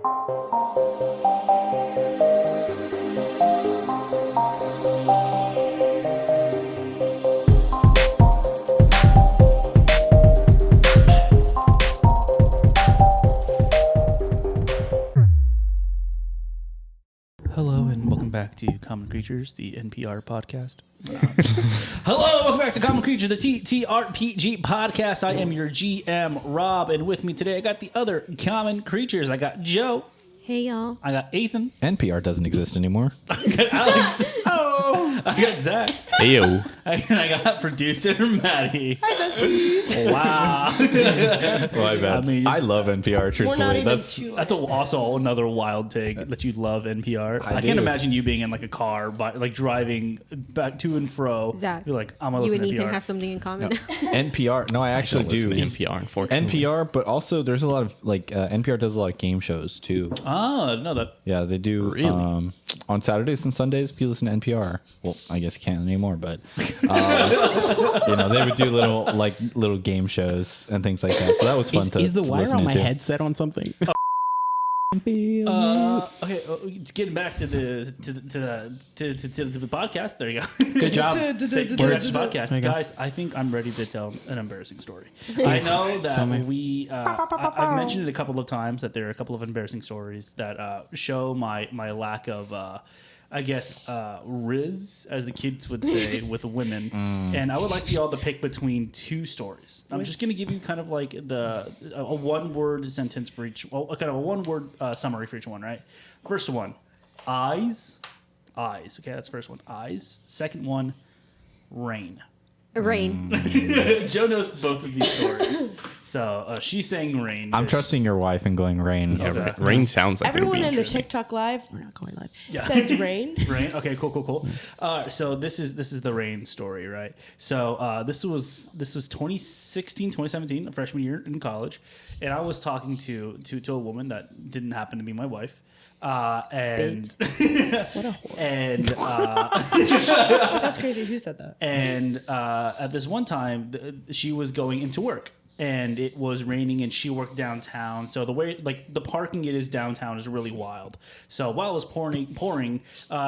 Hello and welcome back to Common Creatures, the NPR podcast. Hello, welcome back to Common Creatures, the TTRPG podcast. I am your GM, Rob, and with me today I got the other Common Creatures. I got Joe. Hey, y'all. I got Ethan. NPR doesn't exist anymore. I got Alex. Oh. I got Zach. Hey, yo. And I got producer Maddie. Hi, besties. Wow. I love NPR, truthfully. We're not even That's also another wild take that you love NPR. I can't imagine you being in like a car, but like driving back to and fro. Zach, you're like, I'm gonna you listen and to NPR. Ethan have something in common. No. NPR. No, I actually do. NPR, unfortunately. NPR, but also there's a lot of like NPR does a lot of game shows too. Oh, I didn't know that. Yeah, they do. Really? On Saturdays and Sundays, if you listen to NPR, well, I guess you can't anymore, but they would do little game shows and things like that. So that was fun to Is the wire listen on my to. headset on something? Okay, getting back to the podcast. There you go. Good job. Back to the podcast, guys. I think I'm ready to tell an embarrassing story. I know that I've mentioned it a couple of times that there are a couple of embarrassing stories that show my lack of. I guess riz, as the kids would say, with women. And I would like y'all to pick between two stories. I'm just going to give you kind of like a one-word sentence for each, kind of a one-word summary for each one, right? First one, eyes. Okay, that's the first one. Eyes. Second one, rain. Rain. Joe knows both of these stories. So she's saying rain. I'm trusting your wife and going rain. Okay. Rain sounds like Everyone in the TikTok live, we're not going live, says rain. Rain. Okay, cool. So this is the rain story, right? So this was 2016, 2017, a freshman year in college, and I was talking to a woman that didn't happen to be my wife. And What a whore. and That's crazy. Who said that? and at this one time she was going into work and it was raining and she worked downtown, so the way like the parking it is downtown is really wild. So while it was pouring,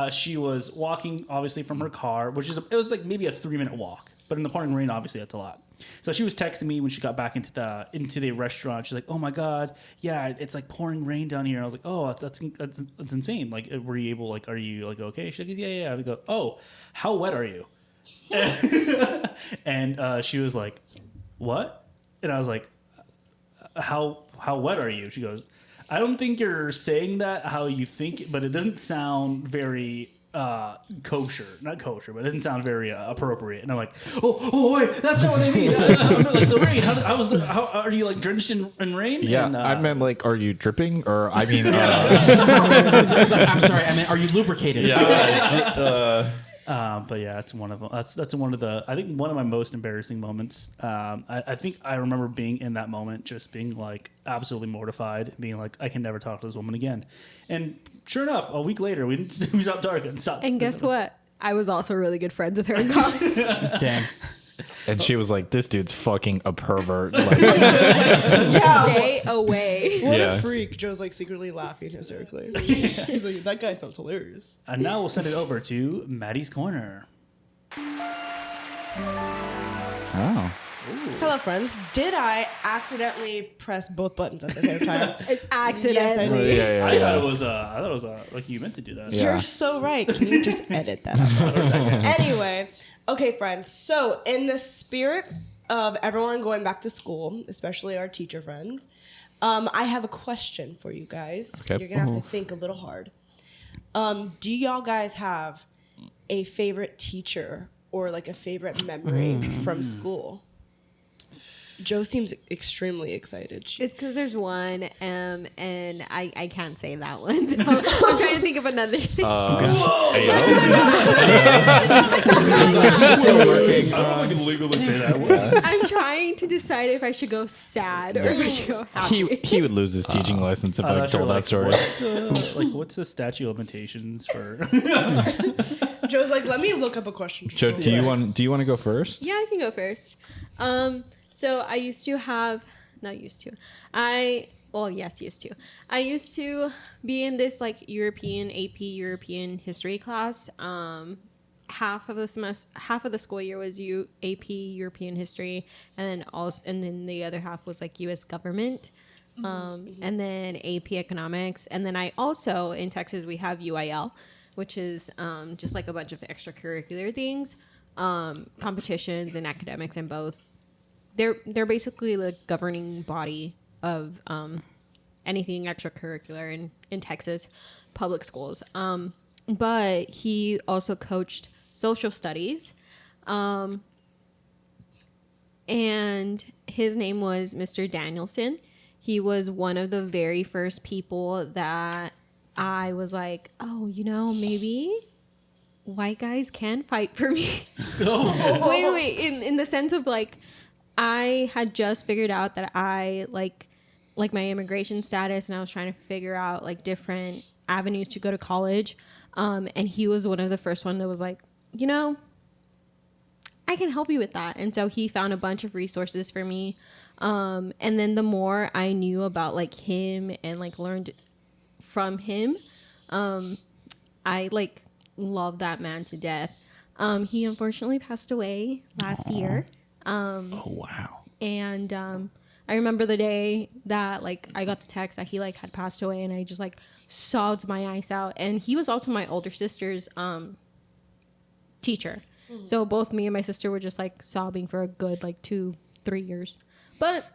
she was walking obviously from her car, which is it was like maybe a 3-minute walk, but in the pouring rain obviously that's a lot. So she was texting me when she got back into the restaurant. She's like, "Oh my god, yeah, it's like pouring rain down here." And I was like, "Oh, that's insane. Like, were you able? Like, are you like okay?" She goes, "Yeah." I go, "Oh, how wet are you?" And she was like, "What?" And I was like, "How wet are you?" She goes, "I don't think you're saying that how you think, but it doesn't sound very." Kosher, not kosher, but it doesn't sound very appropriate. And I'm like, oh, wait, that's not what I mean. Like the rain. How are you like drenched in rain? Yeah, and, I meant like, are you dripping? Or I mean, I'm sorry. I mean, are you lubricated? but yeah, that's one of them. That's one of the. I think one of my most embarrassing moments. I think I remember being in that moment, just being like absolutely mortified, being like, I can never talk to this woman again. And sure enough, a week later, we stopped talking. And guess what? I was also really good friends with her in college. Damn. and she was like, "This dude's fucking a pervert." Like, Stay away. What Yeah. a freak. Joe's like secretly laughing hysterically. He's like, that guy sounds hilarious. And now we'll send it over to Maddie's Corner. oh. Hello, friends. Did I accidentally press both buttons at the same time? Accident. Yes, I did. Yeah. I thought it was like you meant to do that. Yeah. You're so right. Can you just edit that out? Anyway, okay, friends. So, in the spirit of everyone going back to school, especially our teacher friends, I have a question for you guys. Okay. You're going to have to think a little hard. Do y'all guys have a favorite teacher or like a favorite memory from school? Joe seems extremely excited. It's because there's one, and I can't say that one. So I'm trying to think of another thing. Still working. I don't know if I can legally say that word. I'm trying to decide if I should go sad or if I should go happy. He would lose his teaching license if I told that story. What's the statute of limitations for? Joe's like, let me look up a question. Joe, do you want to go first? Yeah, I can go first. So I used to have, not used to, I Well, yes, used to. I used to be in this like European AP European history class. Half of the school year was AP European history, and then the other half was like U.S. government, and then AP economics, and then I also in Texas we have UIL, which is just like a bunch of extracurricular things, competitions and academics, and both. They're basically the governing body of anything extracurricular in Texas public schools. But he also coached social studies. And his name was Mr. Danielson. He was one of the very first people that I was like, oh, maybe white guys can fight for me. Wait. In the sense of like, I had just figured out that I like my immigration status, and I was trying to figure out like different avenues to go to college. And he was one of the first one that was like, I can help you with that. And so he found a bunch of resources for me. And then the more I knew about like him and like learned from him, I like love that man to death. He unfortunately passed away last year. Oh, wow. And I remember the day that like I got the text that he like had passed away, and I just like sobbed my eyes out. And he was also my older sister's teacher. So both me and my sister were just like sobbing for a good like 2-3 years. But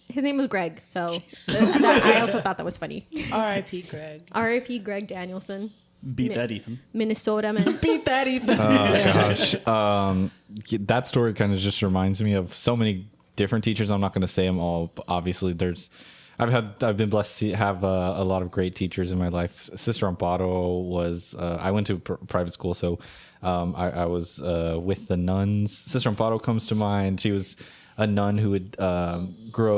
his name was Greg, so I also thought that was funny. R.I.P. Greg. R.I.P. Greg Danielson. Beat that, Ethan. Minnesota man. Beat that, Ethan. Oh gosh, that story kind of just reminds me of so many different teachers. I'm not going to say them all, but obviously I've been blessed to have a lot of great teachers in my life. Sister Amparo was I went to private school, so I was with the nuns. Sister Amparo comes to mind. She was a nun who would have her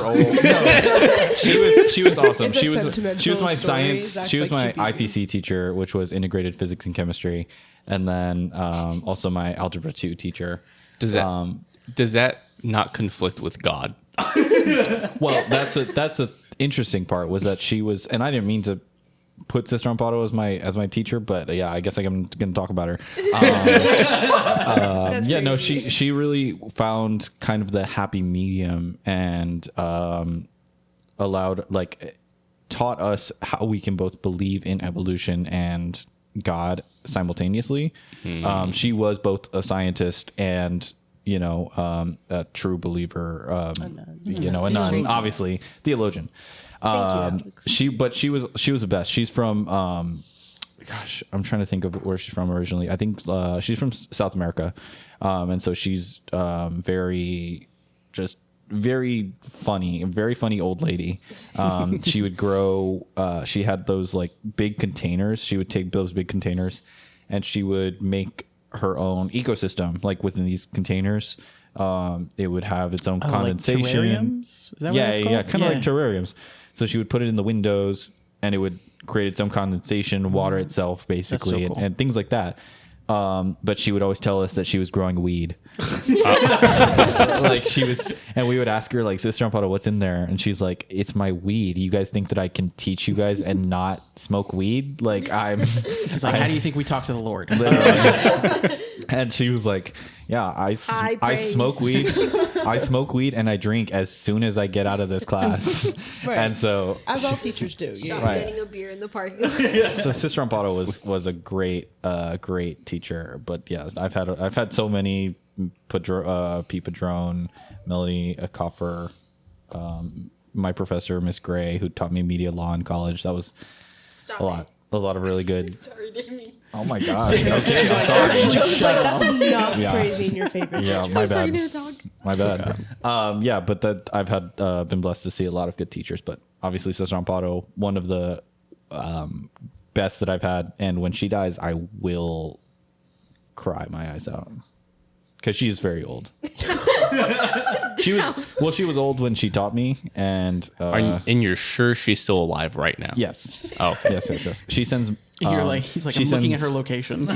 own. No, she was awesome. She was my science. She was my IPC teacher, which was integrated physics and chemistry, and then also my algebra 2 teacher. Does that not conflict with God? Well, that's a interesting part, was that she was, and I didn't mean to put Sister Amparo as my teacher, but yeah, I guess I'm going to talk about her. Yeah, no, she really found kind of the happy medium, and taught us how we can both believe in evolution and God simultaneously. She was both a scientist and a true believer, a nun, obviously theologian. She was the best. She's from, gosh, I'm trying to think of where she's from originally. I think she's from South America, and so she's very funny old lady. She would grow. She had those like big containers. She would take those big containers, and she would make her own ecosystem, like within these containers. It would have its own condensation. Like terrariums? Is that what it's called? Kind of like terrariums. So she would put it in the windows, and it would create its own condensation, water itself, basically, so cool. and things like that. But she would always tell us that she was growing weed. Like she was, and we would ask her, like, Sister Amparo, what's in there? And she's like, it's my weed. You guys think that I can teach you guys and not smoke weed? Like how do you think we talk to the Lord? And she was like, yeah, I smoke weed. I smoke weed and I drink as soon as I get out of this class. Right. And so, as all teachers do. Yeah. Right. Getting a beer in the parking lot. So Sister Amparo was a great teacher. But yeah, I've had so many, P. Padrone, Melody Coffer, my professor Miss Gray, who taught me media law in college. That was a lot of really good. Sorry, Damien. Oh my gosh. Okay, I'm sorry. Joe's like, that's enough praising your favorite Yeah, teacher. my bad. My bad. Yeah, but that I've had been blessed to see a lot of good teachers. But obviously, Sister Amparo, one of the best that I've had. And when she dies, I will cry my eyes out because she is very old. She was old when she taught me, and you're sure she's still alive right now? Yes. Oh, yes. She sends. He's like, I'm looking at her location.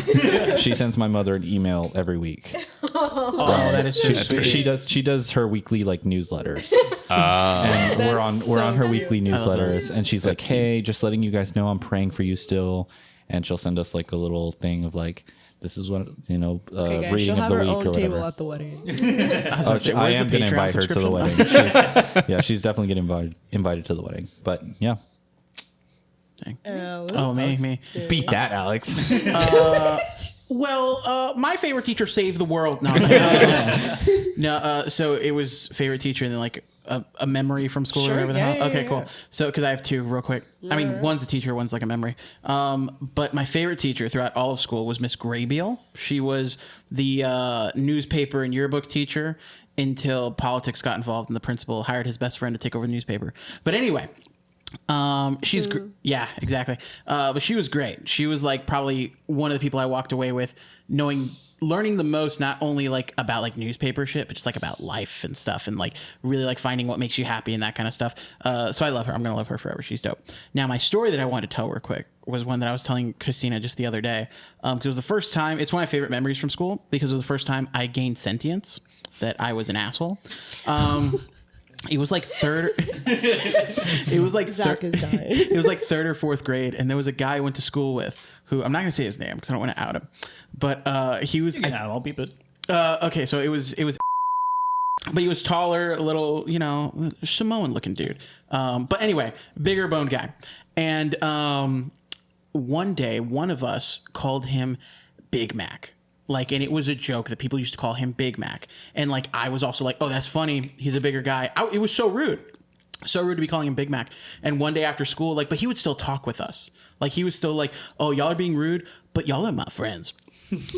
She sends my mother an email every week. Oh, that is so sweet. She does her weekly like newsletters. And we're on her so weekly cute. newsletters, and she's like, "Hey, just letting you guys know I'm praying for you still." And she'll send us like a little thing of like, "This is what Okay, guys, reading she'll of have the her week own or table whatever." at the wedding. I am going to invite her to the wedding. She's definitely getting invited to the wedding. But yeah, Oh, me. beat that, Alex. Well, my favorite teacher saved the world. No, no. So it was favorite teacher, and then like a memory from school Sure, or whatever. yeah, Okay, yeah. cool. So because I have two, real quick. I mean, one's a teacher, one's like a memory. But my favorite teacher throughout all of school was Miss Graybeal. She was the newspaper and yearbook teacher until politics got involved, and the principal hired his best friend to take over the newspaper. But anyway. She's yeah, exactly. But she was great. She was like probably one of the people I walked away with learning the most, not only like about like newspaper shit, but just like about life and stuff, and like really like finding what makes you happy and that kind of stuff. So I love her. I'm gonna love her forever. She's dope. Now my story that I wanted to tell real quick was one that I was telling Christina just the other day. Because it was the first time. It's one of my favorite memories from school because it was the first time I gained sentience, that I was an asshole. It was like third. It was like Zach is dying. It was like third or fourth grade, and there was a guy I went to school with who I'm not gonna say his name because I don't want to out him, but he was. I'll beep it. Okay, so it was, but he was taller, a little, Samoan looking dude. But anyway, bigger boned guy, and one day one of us called him Big Mac. Like, and it was a joke that people used to call him Big Mac. And like, I was also like, oh, that's funny. He's a bigger guy. It was so rude. So rude to be calling him Big Mac. And one day after school, like, but he would still talk with us. Like, he was still like, oh, y'all are being rude, but y'all are my friends.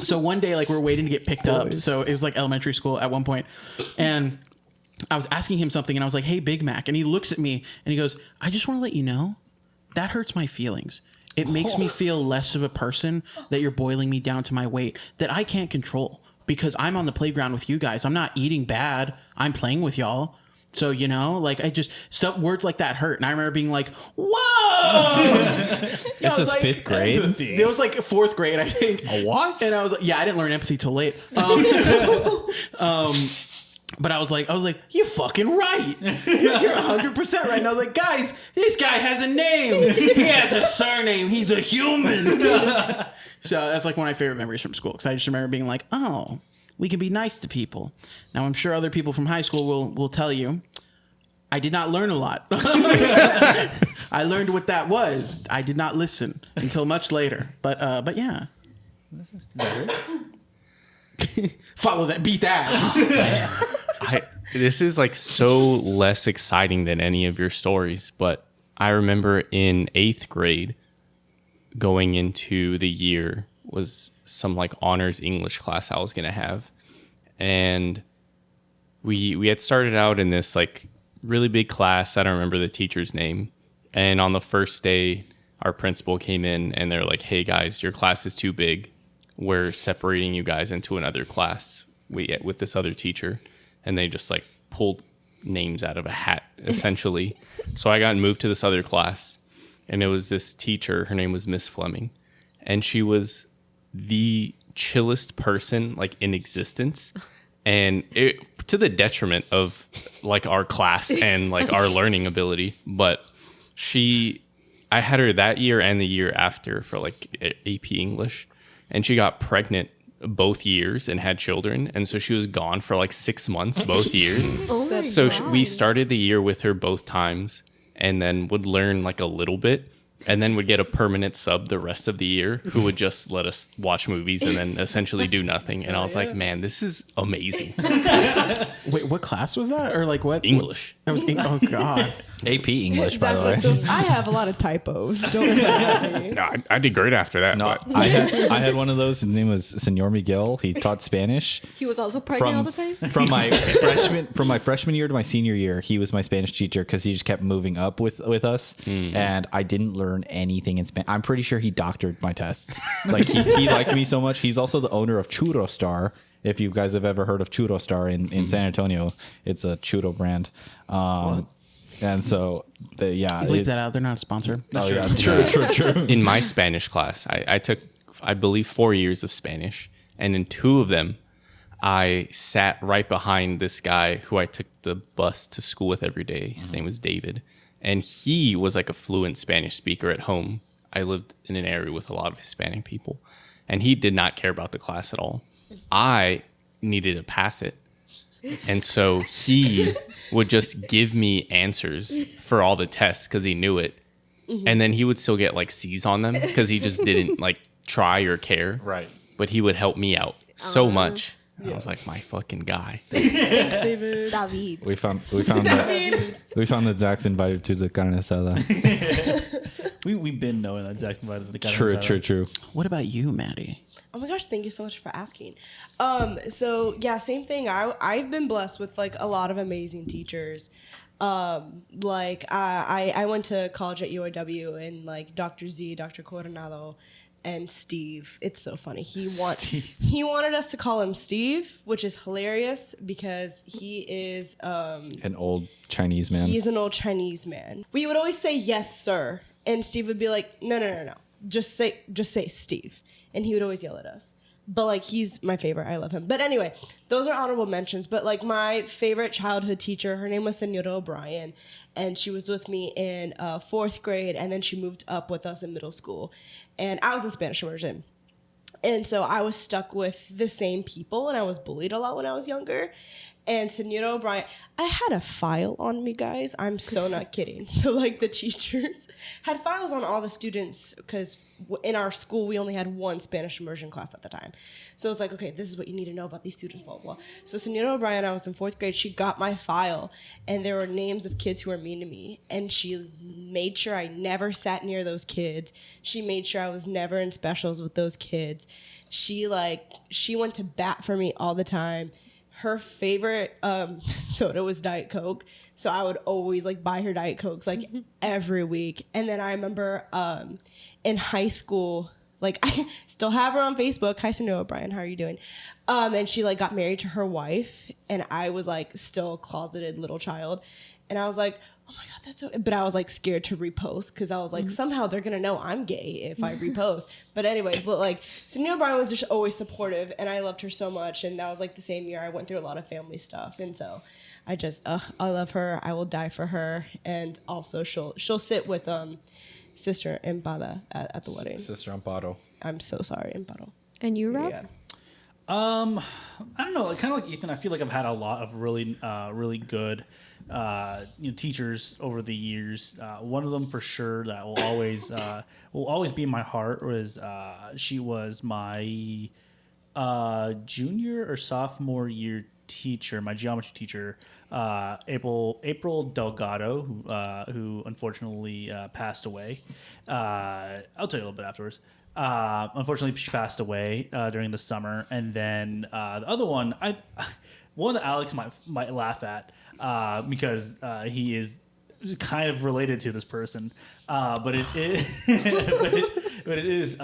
So one day, like, we're waiting to get picked up. So it was like elementary school at one point. And I was asking him something, and I was like, hey, Big Mac. And he looks at me and he goes, I just want to let you know that hurts my feelings. It makes me feel less of a person that you're boiling me down to my weight that I can't control because I'm on the playground with you guys. I'm not eating bad. I'm playing with y'all. So, like I just words like that hurt. And I remember being like, whoa. This is like, 5th grade. Empathy. It was like 4th grade, I think. What? And I was like, yeah, I didn't learn empathy till late. But I was like, you're fucking right. You're 100% right. And I was like, guys, this guy has a name. He has a surname. He's a human. So that's like one of my favorite memories from school. Because I just remember being like, oh, we can be nice to people. Now, I'm sure other people from high school will tell you, I did not learn a lot. I learned what that was. I did not listen until much later. But yeah. Follow that. Beat that. This is like so less exciting than any of your stories, but I remember in 8th grade going into the year was some like honors English class I was going to have. And we had started out in this like really big class. I don't remember the teacher's name. And on the first day, our principal came in and they're like, hey guys, your class is too big. We're separating you guys into another class with this other teacher. And they just like pulled names out of a hat, essentially. So I got moved to this other class, and it was this teacher. Her name was Miss Fleming, and she was the chillest person like in existence, and to the detriment of like our class and like our learning ability. But I had her that year and the year after for like AP English, and she got pregnant both years and had children, and so she was gone for like 6 months both years. We started the year with her both times, and then would learn like a little bit, and then would get a permanent sub the rest of the year who would just let us watch movies and then essentially do nothing. And I was like, man, this is amazing. Wait, what class was that? Or like what? English. That was oh god. AP English, by the Zach's way. like, so I have a lot of typos. Don't look at me. No, I did great after that. No, But I had one of those. His name was Senor Miguel. He taught Spanish. He was also pregnant all the time. From my freshman year to my senior year, he was my Spanish teacher because he just kept moving up with us, and I didn't learn anything in Spanish. I'm pretty sure he doctored my tests. Like he liked me so much. He's also the owner of Churro Star. If you guys have ever heard of Churro Star in San Antonio, it's a churro brand. And so, Bleep that out. They're not a sponsor. Oh, yeah, true. in my Spanish class, I took, I believe, 4 years of Spanish, and in 2 of them, I sat right behind this guy who I took the bus to school with every day. His name was David. And he was like a fluent Spanish speaker at home. I lived in an area with a lot of Hispanic people. And he did not care about the class at all. I needed to pass it. And so he would just give me answers for all the tests because he knew it. And then he would still get like C's on them because he just didn't like try or care. Right. But he would help me out so much. I was like, my fucking guy. Thanks, David. David. We found that Zach's invited to the carne asada. We've been knowing that Zach's invited to the carne asada. True. What about you, Maddie? Oh my gosh, thank you so much for asking. So yeah, same thing. I've been blessed with like a lot of amazing teachers. Like I went to college at UIW, and like Dr. Z, Dr. Coronado, and Steve. It's so funny. He wanted us to call him Steve, which is hilarious because he is An old Chinese man. He's an old Chinese man. We would always say yes, sir, and Steve would be like, no. Just say Steve. And he would always yell at us. But, like, he's my favorite. I love him. But anyway, those are honorable mentions. But, like, my favorite childhood teacher, her name was Senora O'Brien. And she was with me in 4th grade. And then she moved up with us in middle school. And I was in Spanish immersion. And so I was stuck with the same people. And I was bullied a lot when I was younger. And Senora O'Brien, I had a file on me, guys. I'm so not kidding. So, like, the teachers had files on all the students because in our school, we only had one Spanish immersion class at the time. So it was like, okay, this is what you need to know about these students, blah, blah, blah. So Senora O'Brien, I was in 4th grade. She got my file, and there were names of kids who were mean to me. And she made sure I never sat near those kids. She made sure I was never in specials with those kids. She went to bat for me all the time. Her favorite soda was Diet Coke, so I would always like buy her Diet Cokes like every week. And then I remember in high school, like I still have her on Facebook. Hi, Senora O'Brien, how are you doing? And she like got married to her wife, and I was like still a closeted little child, and I was like, oh my God, that's so... But I was, like, scared to repost because I was like, somehow they're going to know I'm gay if I repost. But anyway, like, Senora O'Brien was just always supportive, and I loved her so much. And that was, like, the same year I went through a lot of family stuff. And so I just, I love her. I will die for her. And also she'll sit with Sister Empada at the wedding. Sister Amparo. I'm so sorry, Amparo. And you, Rob? Yeah. I don't know. Kind of like Ethan, I feel like I've had a lot of really good teachers over the years. One of them for sure that will always be in my heart was she was my junior or sophomore year teacher, my geometry teacher, April Delgado, who unfortunately passed away. I'll tell you a little bit afterwards. Unfortunately, she passed away during the summer, and then the other one, one that Alex might laugh at because he is kind of related to this person, but it is, but it is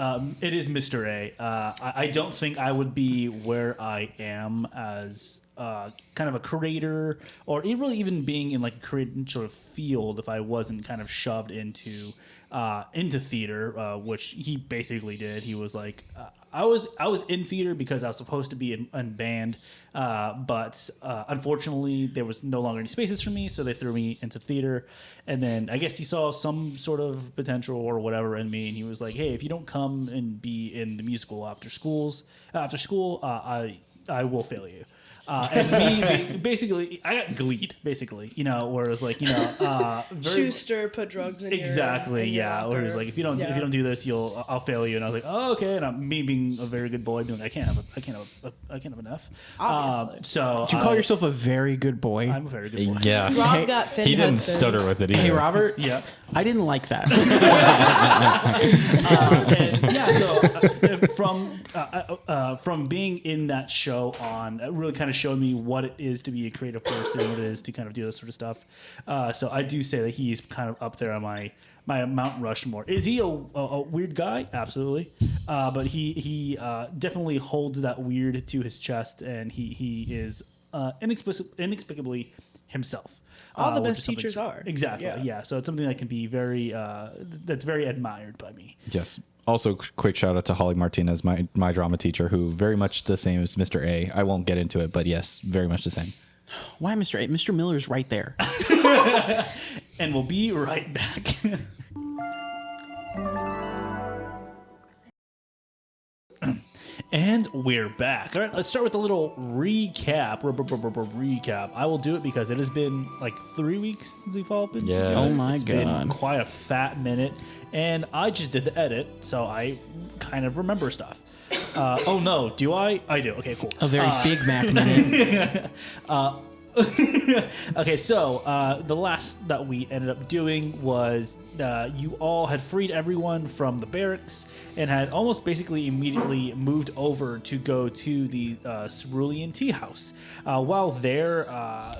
Mr. A. I don't think I would be where I am as kind of a creator, or even being in like a creative sort of field if I wasn't kind of shoved into theater, which he basically did. He was like, I was in theater because I was supposed to be in band, but unfortunately there was no longer any spaces for me, so they threw me into theater. And then I guess he saw some sort of potential or whatever in me, and he was like, hey, if you don't come and be in the musical after school, I will fail you. And me, basically, I got gleed, basically, where it was like, Schuster put drugs in exactly, yeah. Where it was like, if you don't do this, I'll fail you. And I was like, oh, okay. And me being a very good boy, I can't have enough. Obviously. So Do you call yourself a very good boy? I'm a very good boy. Yeah. Rob got Finn He didn't Hudson. stutter with it either. Hey, Robert. Yeah. I didn't like that. From being in that show on, it really kind of showed me what it is to be a creative person, what it is to kind of do this sort of stuff. So I do say that he's kind of up there on my Mount Rushmore. Is he a weird guy? Absolutely. But he definitely holds that weird to his chest, and he is inexplicably himself. All the which best is something- teachers are. Exactly. Yeah. Yeah. So it's something that can be very that's very admired by me. Yes. Also, quick shout out to Holly Martinez, my drama teacher, who very much the same as Mr. A. I won't get into it, but yes, very much the same. Why, Mr. A? Mr. Miller's right there. And we'll be right back. And we're back. All right, let's start with a little recap. Recap. I will do it because it has been like 3 weeks since we've all been together. Oh my It's God. been quite a fat minute. And I just did the edit, so I kind of remember stuff. Oh no, do I? I do. Okay, cool. A very Big Mac minute. Okay, so the last that we ended up doing was you all had freed everyone from the barracks and had almost basically immediately moved over to go to the Cerulean tea house. While there, I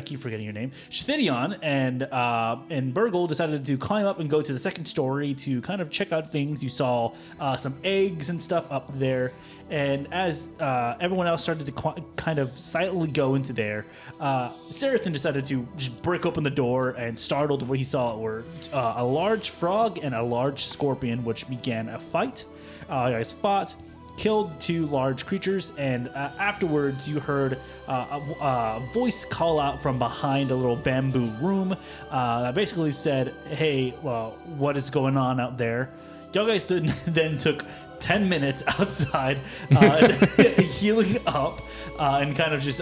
keep forgetting your name, Shithidion and Burgle decided to climb up and go to the second story to kind of check out things. You saw some eggs and stuff up there. And as everyone else started to kind of silently go into there, Seraphim decided to just break open the door, and startled what he saw were a large frog and a large scorpion, which began a fight. You guys fought, killed 2 large creatures, and afterwards you heard a voice call out from behind a little bamboo room that basically said, "Hey, well, what is going on out there?" Y'all guys then took 10 minutes outside healing up and kind of just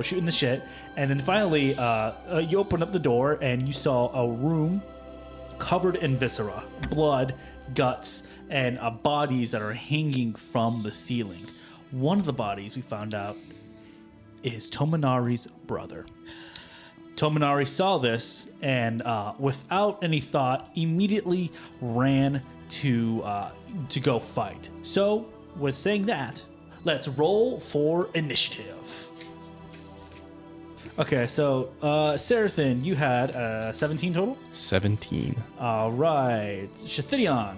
shooting the shit, and then finally you opened up the door and you saw a room covered in viscera, blood, guts, and bodies that are hanging from the ceiling. One of the bodies we found out is Tomonari's brother. Tomonari saw this and without any thought immediately ran to go fight. So, with saying that, let's roll for initiative. Okay, so Seraphim, you had 17 total? 17. All right. Shithidion,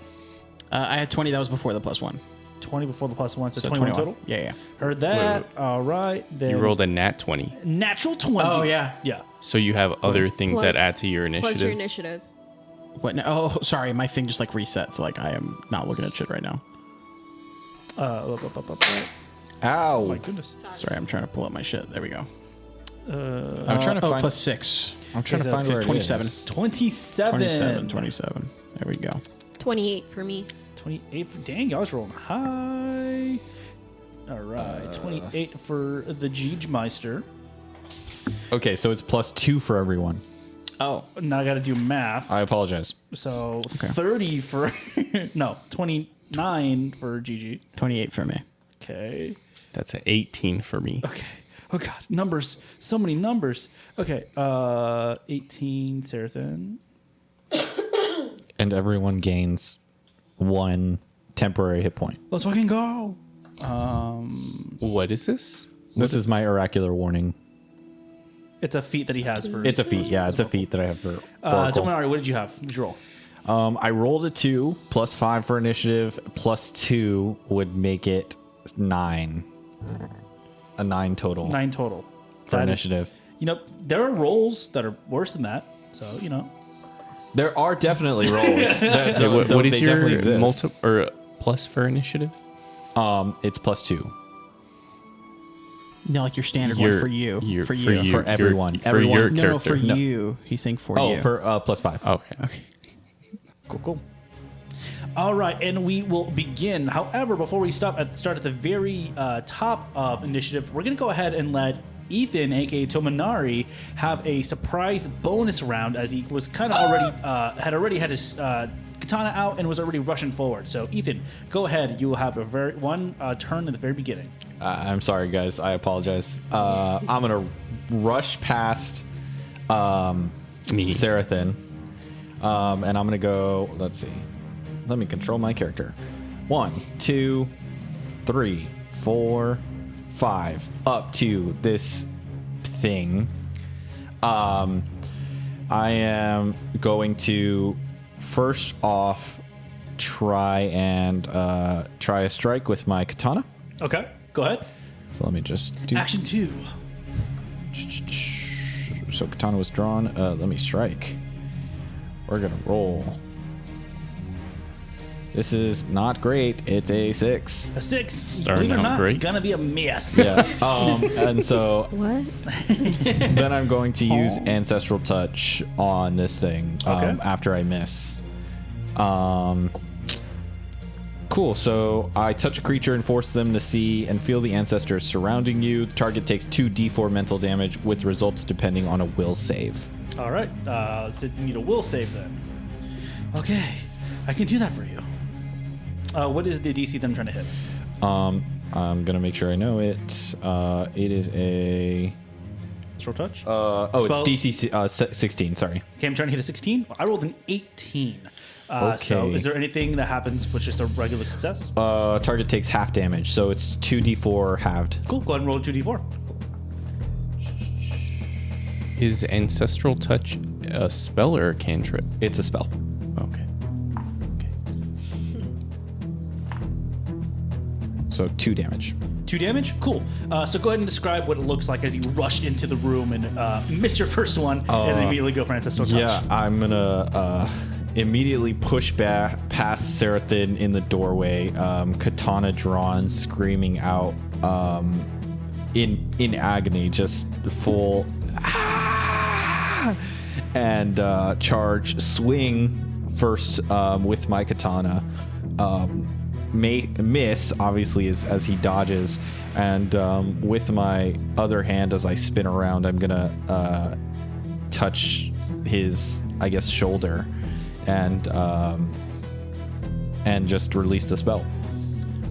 I had 20. That was before the +1. 20 before the +1, so 21 21 total? Yeah. Heard that. Wait. All right. Then You rolled a nat 20. natural 20. Oh, yeah. Yeah. So you have other things Plus- that add to your initiative. Plus your initiative. What? No, oh, sorry. My thing just like reset. So like I am not looking at shit right now. Ow. My goodness. Sorry, I'm trying to pull up my shit. There we go. I'm trying to find. +6. I'm trying to find where 27. it is. 27. 27. There we go. 28 for me. 28 for dang, y'all was rolling high. All right, 28 for the Jeejmeister. Okay, so it's +2 for everyone. Oh, Now I got to do math. I apologize. So 30 for no, 29 for GG. 28 for me. Okay. That's an 18 for me. Okay. Oh god, numbers. So many numbers. Okay. 18 Seraphim. And everyone gains 1 temporary hit point. Let's fucking go. What is this? This is my oracular warning. It's a feat that he has for. It's a feat. Yeah, it's a feat that I have for Oracle. Tomonari, what did you have? What did you roll? I rolled a 2 +5 for initiative. +2 would make it 9. A 9 total 9 total. for That is- initiative. there are rolls that are worse than that. So, There are definitely rolls. What is They your definitely exist. plus for initiative? It's +2 No, like your standard one for you. For you. For everyone. For Everyone. your No, character. for you. He's saying for you. for +5. Okay. Cool. All right, and we will begin. However, before we start at the very top of initiative, we're going to go ahead and let Ethan, aka Tomonari, have a surprise bonus round, as he was kind of already had his katana out and was already rushing forward. So, Ethan, go ahead. You will have one turn in the very beginning. I'm sorry, guys. I apologize. I'm going to rush past Me. Seraphim. And I'm going to go, let's see. Let me control my character. 1, 2, 3, 4, 5. Up to this thing. I am going to first off try a strike with my katana. Okay, go ahead. So let me just do Action 2. So katana was drawn. Let me strike. We're gonna roll. This is not great. It's a 6. A 6. Starting Believe it or out not, great. gonna be a miss. Yeah. And so What? then I'm going to use Ancestral Touch on this thing after I miss. Cool. So I touch a creature and force them to see and feel the ancestors surrounding you. The target takes 2d4 mental damage with results depending on a will save. All right. So you need a will save then. Okay. I can do that for you. What is the DC that I'm trying to hit? I'm going to make sure I know it. It is a... Throw touch? It's DC 16, sorry. Okay, I'm trying to hit a 16. I rolled an 18. So Okay. is there anything that happens with just a regular success? Target takes half damage, so it's 2d4 halved. Cool. Go ahead and roll a 2d4. Is Ancestral Touch a spell or a cantrip? It's a spell. Okay. So 2 damage. 2 damage? Cool. So go ahead and describe what it looks like as you rush into the room and miss your first one and then immediately go for Ancestral Touch. Yeah, I'm gonna immediately push back past Seraphim in the doorway, katana drawn, screaming out in agony, just full and charge, swing first with my katana. Miss obviously as he dodges, and with my other hand as I spin around, I'm gonna touch his, I guess, shoulder and just release the spell.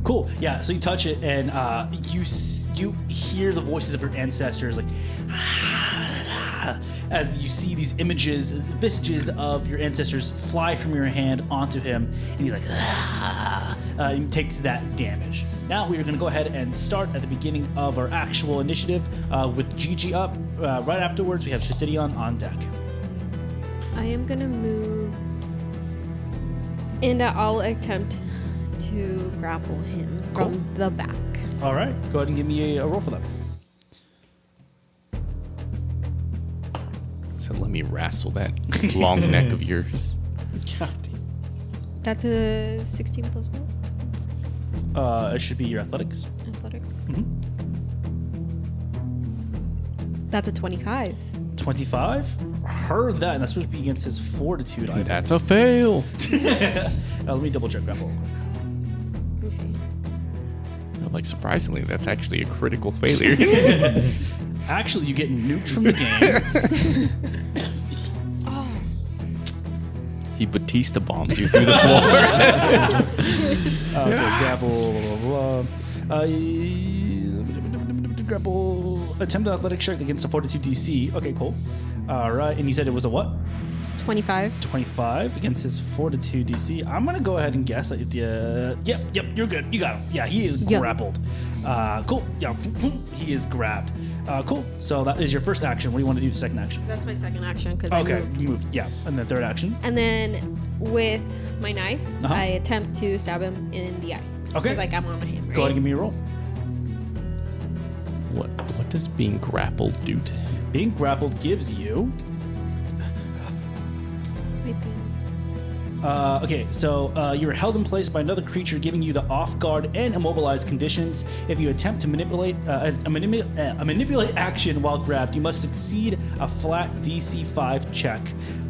Cool. Yeah. So you touch it, and you hear the voices of your ancestors, like as you see these images, visages of your ancestors fly from your hand onto him, and he's like, he takes that damage. Now we are going to go ahead and start at the beginning of our actual initiative with Gigi up. Right afterwards, we have Shithidion on deck. I am gonna move, and I'll attempt to grapple him from the back. All right. Go ahead and give me a roll for that. So let me wrestle that long neck of yours. That's a 16 plus 1. It should be your athletics. Athletics. That's a 25. 25? Heard that, and that's supposed to be against his fortitude. That's a fail. Let me double check grapple. Let me see. Like, surprisingly, that's actually a critical failure. Actually, you get nuked from the game. He Batista bombs you through the floor. Grapple, blah, blah, blah. Grapple, attempt an athletic check against a fortitude DC. Okay, cool. All right, and you said it was a what? 25. 25 against his fortitude DC. I'm going to go ahead and guess that yep, you're good. You got him. Yeah, he is grappled. Cool. Yeah, he is grabbed. Cool. So that is your first action. What do you want to do for the second action? That's my second action because Okay, I moved. you moved. Yeah, and then third action. And then with my knife, I attempt to stab him in the eye. Okay. Because like I'm on my hand, right? Go ahead and give me a roll. What does being grappled do to him? Being grappled gives you... Right there. Okay, so you're held in place by another creature, giving you the off guard and immobilized conditions. If you attempt to manipulate action while grabbed, you must succeed a flat DC 5 check,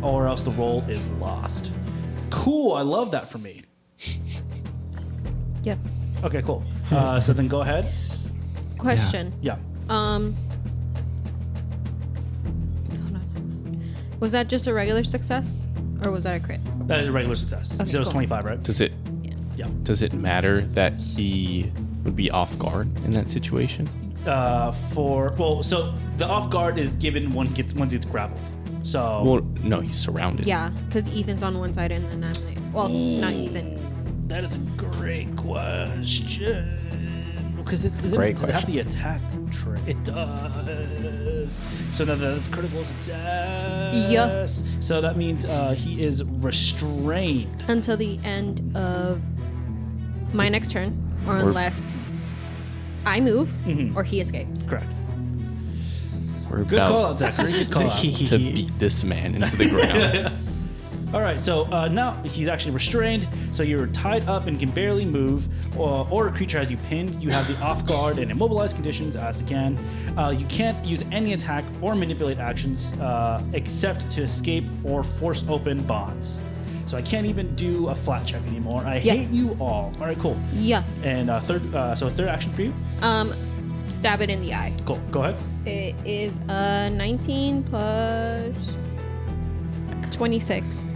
or else the roll is lost. Cool, I love that for me. Yep. Okay, cool. So then go ahead. Question. Yeah. Hold on. Was that just a regular success, or was that a crit? That is a regular success. Okay, You said it was cool. 25, right? Does it does it matter that he would be off guard in that situation? So the off guard is given once he gets grappled. So Well, no, he's surrounded. Yeah, because Ethan's on one side and then I'm like, well, not Ethan. that is a great question. Because does it have the attack trait? It does. So now that's critical success. Yup. So that means he is restrained. Until the end of my next turn, or unless I move or he escapes. Correct. We're Good call out, Zachary. Good call out. to beat this man into the ground. All right, so now he's actually restrained, so you're tied up and can barely move, or a creature has you pinned. You have the off guard and immobilized conditions as again. You can't use any attack or manipulate actions except to escape or force open bonds. So I can't even do a flat check anymore. I hate you all. All right, cool. Yeah. And third action for you? Stab it in the eye. Cool. Go ahead. It is 19 plus 26.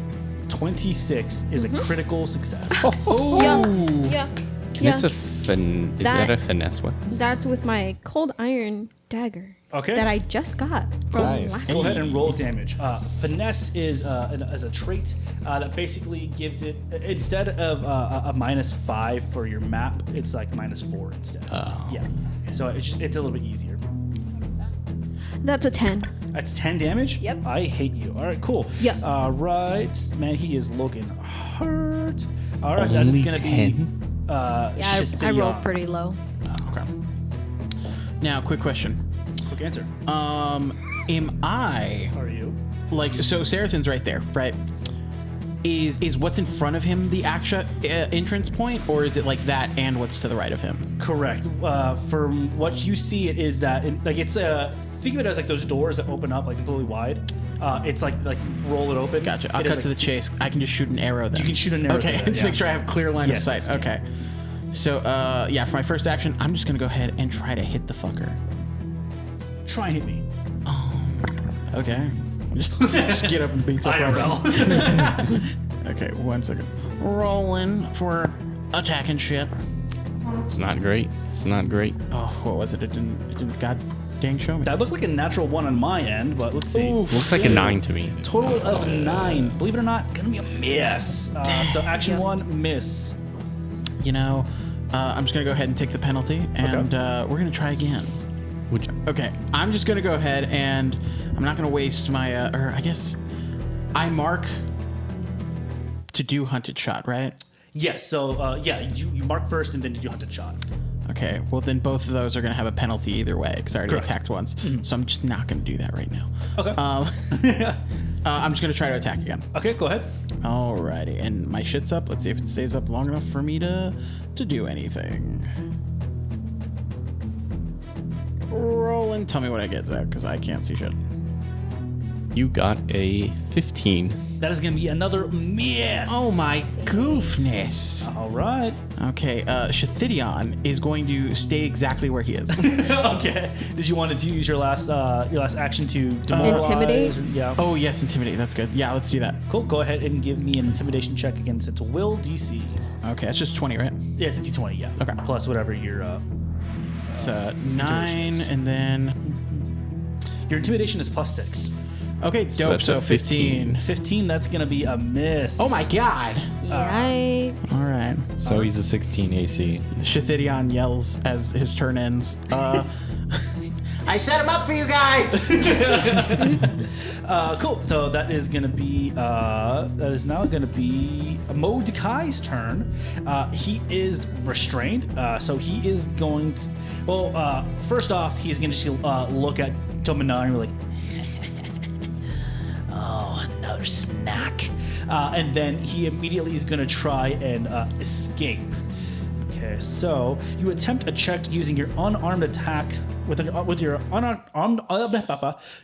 26 is a critical success. Yeah. It's is that a finesse weapon? That's with my cold iron dagger. Okay. That I just got from last Go ahead and roll damage. Finesse is a trait that basically gives it, instead of a -5 for your map, it's like -4 instead. Oh. Yeah. So it's a little bit easier. That's a 10. That's 10 damage? Yep. I hate you. All right, cool. Yeah. Right. Man, he is looking hurt. All right, that is Only going to be... 10? Yeah, I rolled pretty low. Okay. Now, quick question. Quick answer. Am I How are you? like so? Sarathan's right there, right? Is what's in front of him the actual entrance point, or is it like that and what's to the right of him? Correct. From what you see, it is that think of it as like those doors that open up like completely wide. It's like you roll it open. Gotcha. I'll It is cut like- to the chase. I can just shoot an arrow then. You can shoot an arrow. Okay, through there, just make sure I have clear line Yes, of sight. yes, Okay. So yeah, for my first action, I'm just gonna go ahead and try to hit the fucker. Try and hit me. Okay. Just get up and beat up. IRL. Okay, 1 second. Rolling for attacking shit. It's not great. It's not great. Oh, what was it? It didn't god dang show me. That looked like a natural 1 on my end, but let's see. Oof. Looks like a 9 to me. Total of 9. Believe it or not, gonna be a miss. So action 1, miss. You know, I'm just gonna go ahead and take the penalty, and we're gonna try again. Would you? Okay, I'm just gonna go ahead and I'm not gonna waste my, or I guess I mark to do hunted shot, right? Yes. So you mark first and then you hunted shot. Okay, well then both of those are gonna have a penalty either way because I already Correct. attacked once, so I'm just not gonna do that right now. Okay. I'm just gonna try to attack again. Okay. Go ahead. Alrighty, and my shit's up. Let's see if it stays up long enough for me to do anything. Roll and tell me what I get, Zach, because I can't see shit. You got a 15. That is gonna be another miss. Oh my goofness. All right. Okay, Shathidion is going to stay exactly where he is. Okay. Did you want to use your last action to demoralize? Intimidate? Yeah. Oh yes, intimidate. That's good. Yeah, let's do that. Cool. Go ahead and give me an intimidation check against its will DC. Okay, that's just 20, right? Yeah, it's a D20. Yeah. Okay. Plus whatever your It's 9, and then your intimidation is +6. okay, dope. that's So a 15. 15. That's gonna be a miss. Oh my god. Yikes. All right. So he's a 16 AC. Shathidion yells as his turn ends. I set him up for you guys. Cool. So that is gonna be now gonna be Mordecai's turn. He is restrained, so he is going to. Well, first off, he's gonna just look at Tomonari and be like, "Oh, another snack," and then he immediately is gonna try and escape. Okay, so you attempt a check using your unarmed attack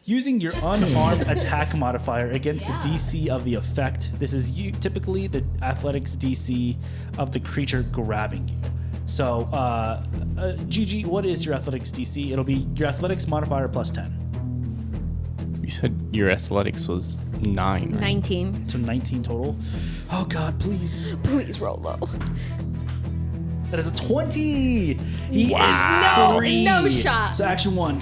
using your unarmed attack modifier against the DC of the effect. This is typically the athletics DC of the creature grabbing you. So, Gigi, what is your athletics DC? It'll be your athletics modifier +10. You said your athletics was 9, right? 19. So 19 total. Oh God, please. Please roll low. That is a 20. He Wow. is free. No shot. So action 1,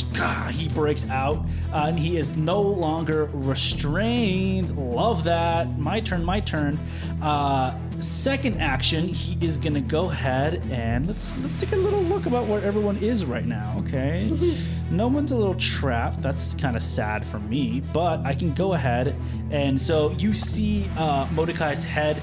he breaks out, and he is no longer restrained. Love that. My turn. Second action, he is gonna go ahead and let's take a little look about where everyone is right now. Okay, no one's a little trapped. That's kind of sad for me, but I can go ahead and so you see Mordecai's head.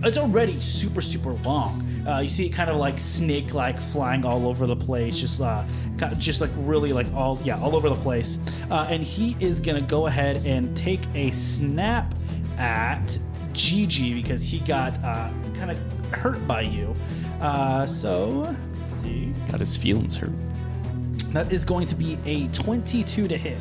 it's already super, super long. You see it kind of like snake-like flying all over the place, just like really like all over the place. And he is gonna go ahead and take a snap at Gigi because he got kind of hurt by you. So let's see. Got his feelings hurt. That is going to be a 22 to hit.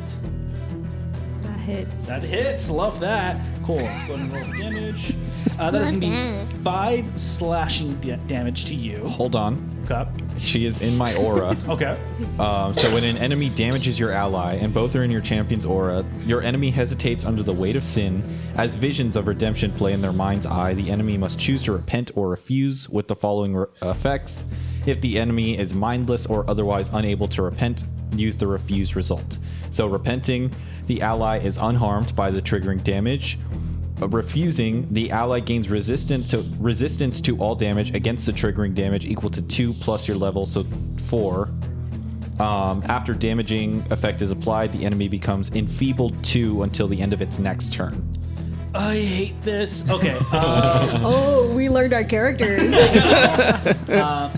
That hits. That hits. Love that. Cool. Let's go ahead and roll the damage. That is going to be 5 slashing damage to you. Hold on. Okay. She is in my aura. Okay. So when an enemy damages your ally and both are in your champion's aura, your enemy hesitates under the weight of sin. As visions of redemption play in their mind's eye, the enemy must choose to repent or refuse with the following effects. If the enemy is mindless or otherwise unable to repent, use the refuse result. So repenting, the ally is unharmed by the triggering damage. Refusing, the ally gains resistance to all damage against the triggering damage equal to 2 plus your level, so 4. After damaging effect is applied, the enemy becomes enfeebled 2 until the end of its next turn. I hate this. Okay. Oh, we learned our characters.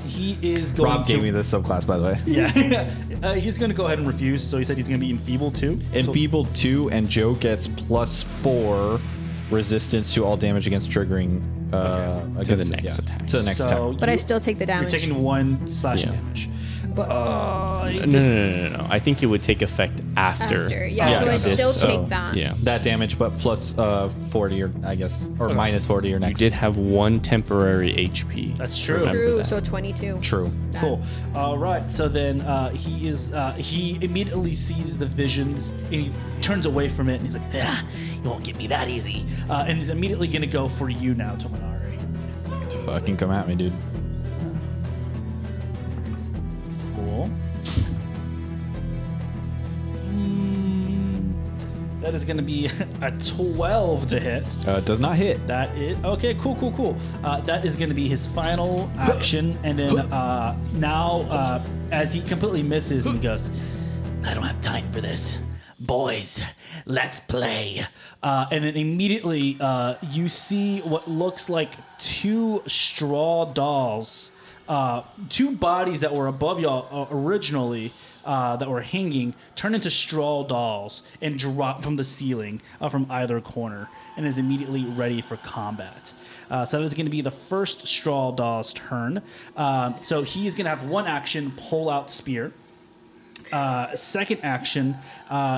He is going Rob gave me this subclass, by the way. Yeah. He's going to go ahead and refuse. So he said he's going to be enfeebled 2. Enfeebled 2, and Joe gets plus 4 resistance to all damage against triggering. To the next attack. To the next attack. But I still take the damage. You're taking 1 slashing damage. No. I think it would take effect after. Yeah, so I still take that. Yeah. That damage, but plus 40, or I guess, or minus 40 or You next. did have 1 temporary HP. That's true. Remember True, that. so 22. True. Cool. All right. So then he immediately sees the visions and he turns away from it and he's like, you won't get me that easy. And he's immediately going to go for you now, Tomonari. Fucking come at me, dude. Cool. That is going to be a 12 to hit. Does not hit. That is okay. Cool. That is going to be his final action, and then now, as he completely misses, and he goes, "I don't have time for this, boys. Let's play." And then immediately, you see what looks like 2 straw dolls, 2 bodies that were above y'all originally. That were hanging turn into straw dolls and drop from the ceiling from either corner and is immediately ready for combat. So that is going to be the first straw doll's turn. So he's going to have 1 action, pull out spear. Second action,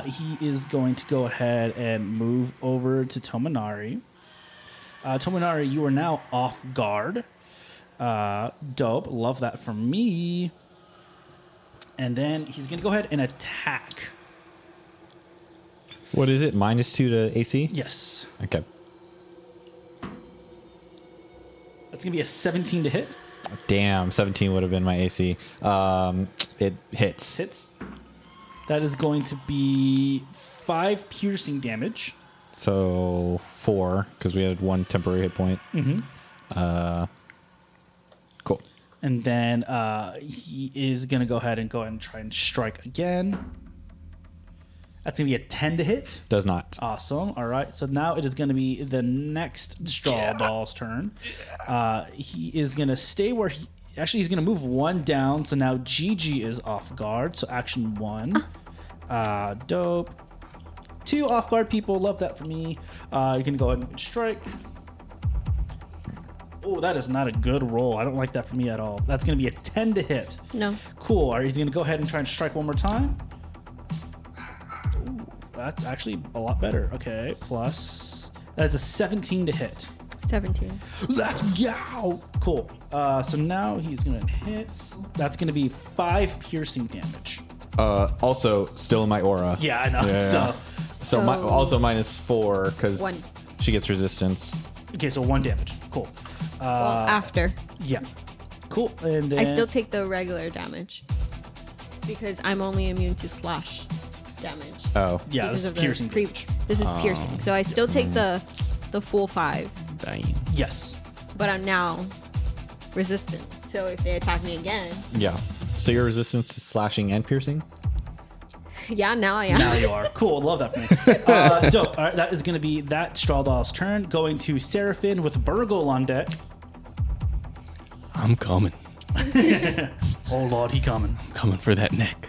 he is going to go ahead and move over to Tomonari. Tomonari, you are now off guard. Dope. Love that from me. And then he's going to go ahead and attack. What is it? -2 to AC? Yes. Okay. That's going to be a 17 to hit. Damn, 17 would have been my AC. It hits. Hits. That is going to be 5 piercing damage. So 4, because we had 1 temporary hit point. Cool. And then he is going to go ahead and try and strike again. That's going to be a 10 to hit. Does not. Awesome. All right. So now it is going to be the next straw doll's turn. He is going to stay where he... Actually, he's going to move 1 down. So now Gigi is off guard. So action 1. Dope. 2 off guard people. Love that for me. You can go ahead and strike. Oh, that is not a good roll. I don't like that for me at all. That's going to be a 10 to hit. No. Cool. All right, he's going to go ahead and try and strike 1 more time. Ooh, that's actually a lot better. Okay, plus... That is a 17 to hit. 17. Let's go! Cool. So now he's going to hit. That's going to be 5 piercing damage. Also, still in my aura. Yeah, I know. Yeah. So also -4, because 1. she gets resistance. Okay, so 1 damage. Cool. Well, after. Yeah. Cool. And then... I still take the regular damage because I'm only immune to slash damage. Oh. Yeah, because this is of the piercing damage. This is piercing. So I still take the full 5, Dang. Yes. but I'm now resistant. So if they attack me again, Yeah. So your resistance to slashing and piercing? Yeah, now I am. Now you are. Cool. Love that for me. Dope. All right, that is going to be that Straw Doll's turn. Going to Seraphim with Burgle on deck. I'm coming. Oh, Lord, he coming. I'm coming for that neck.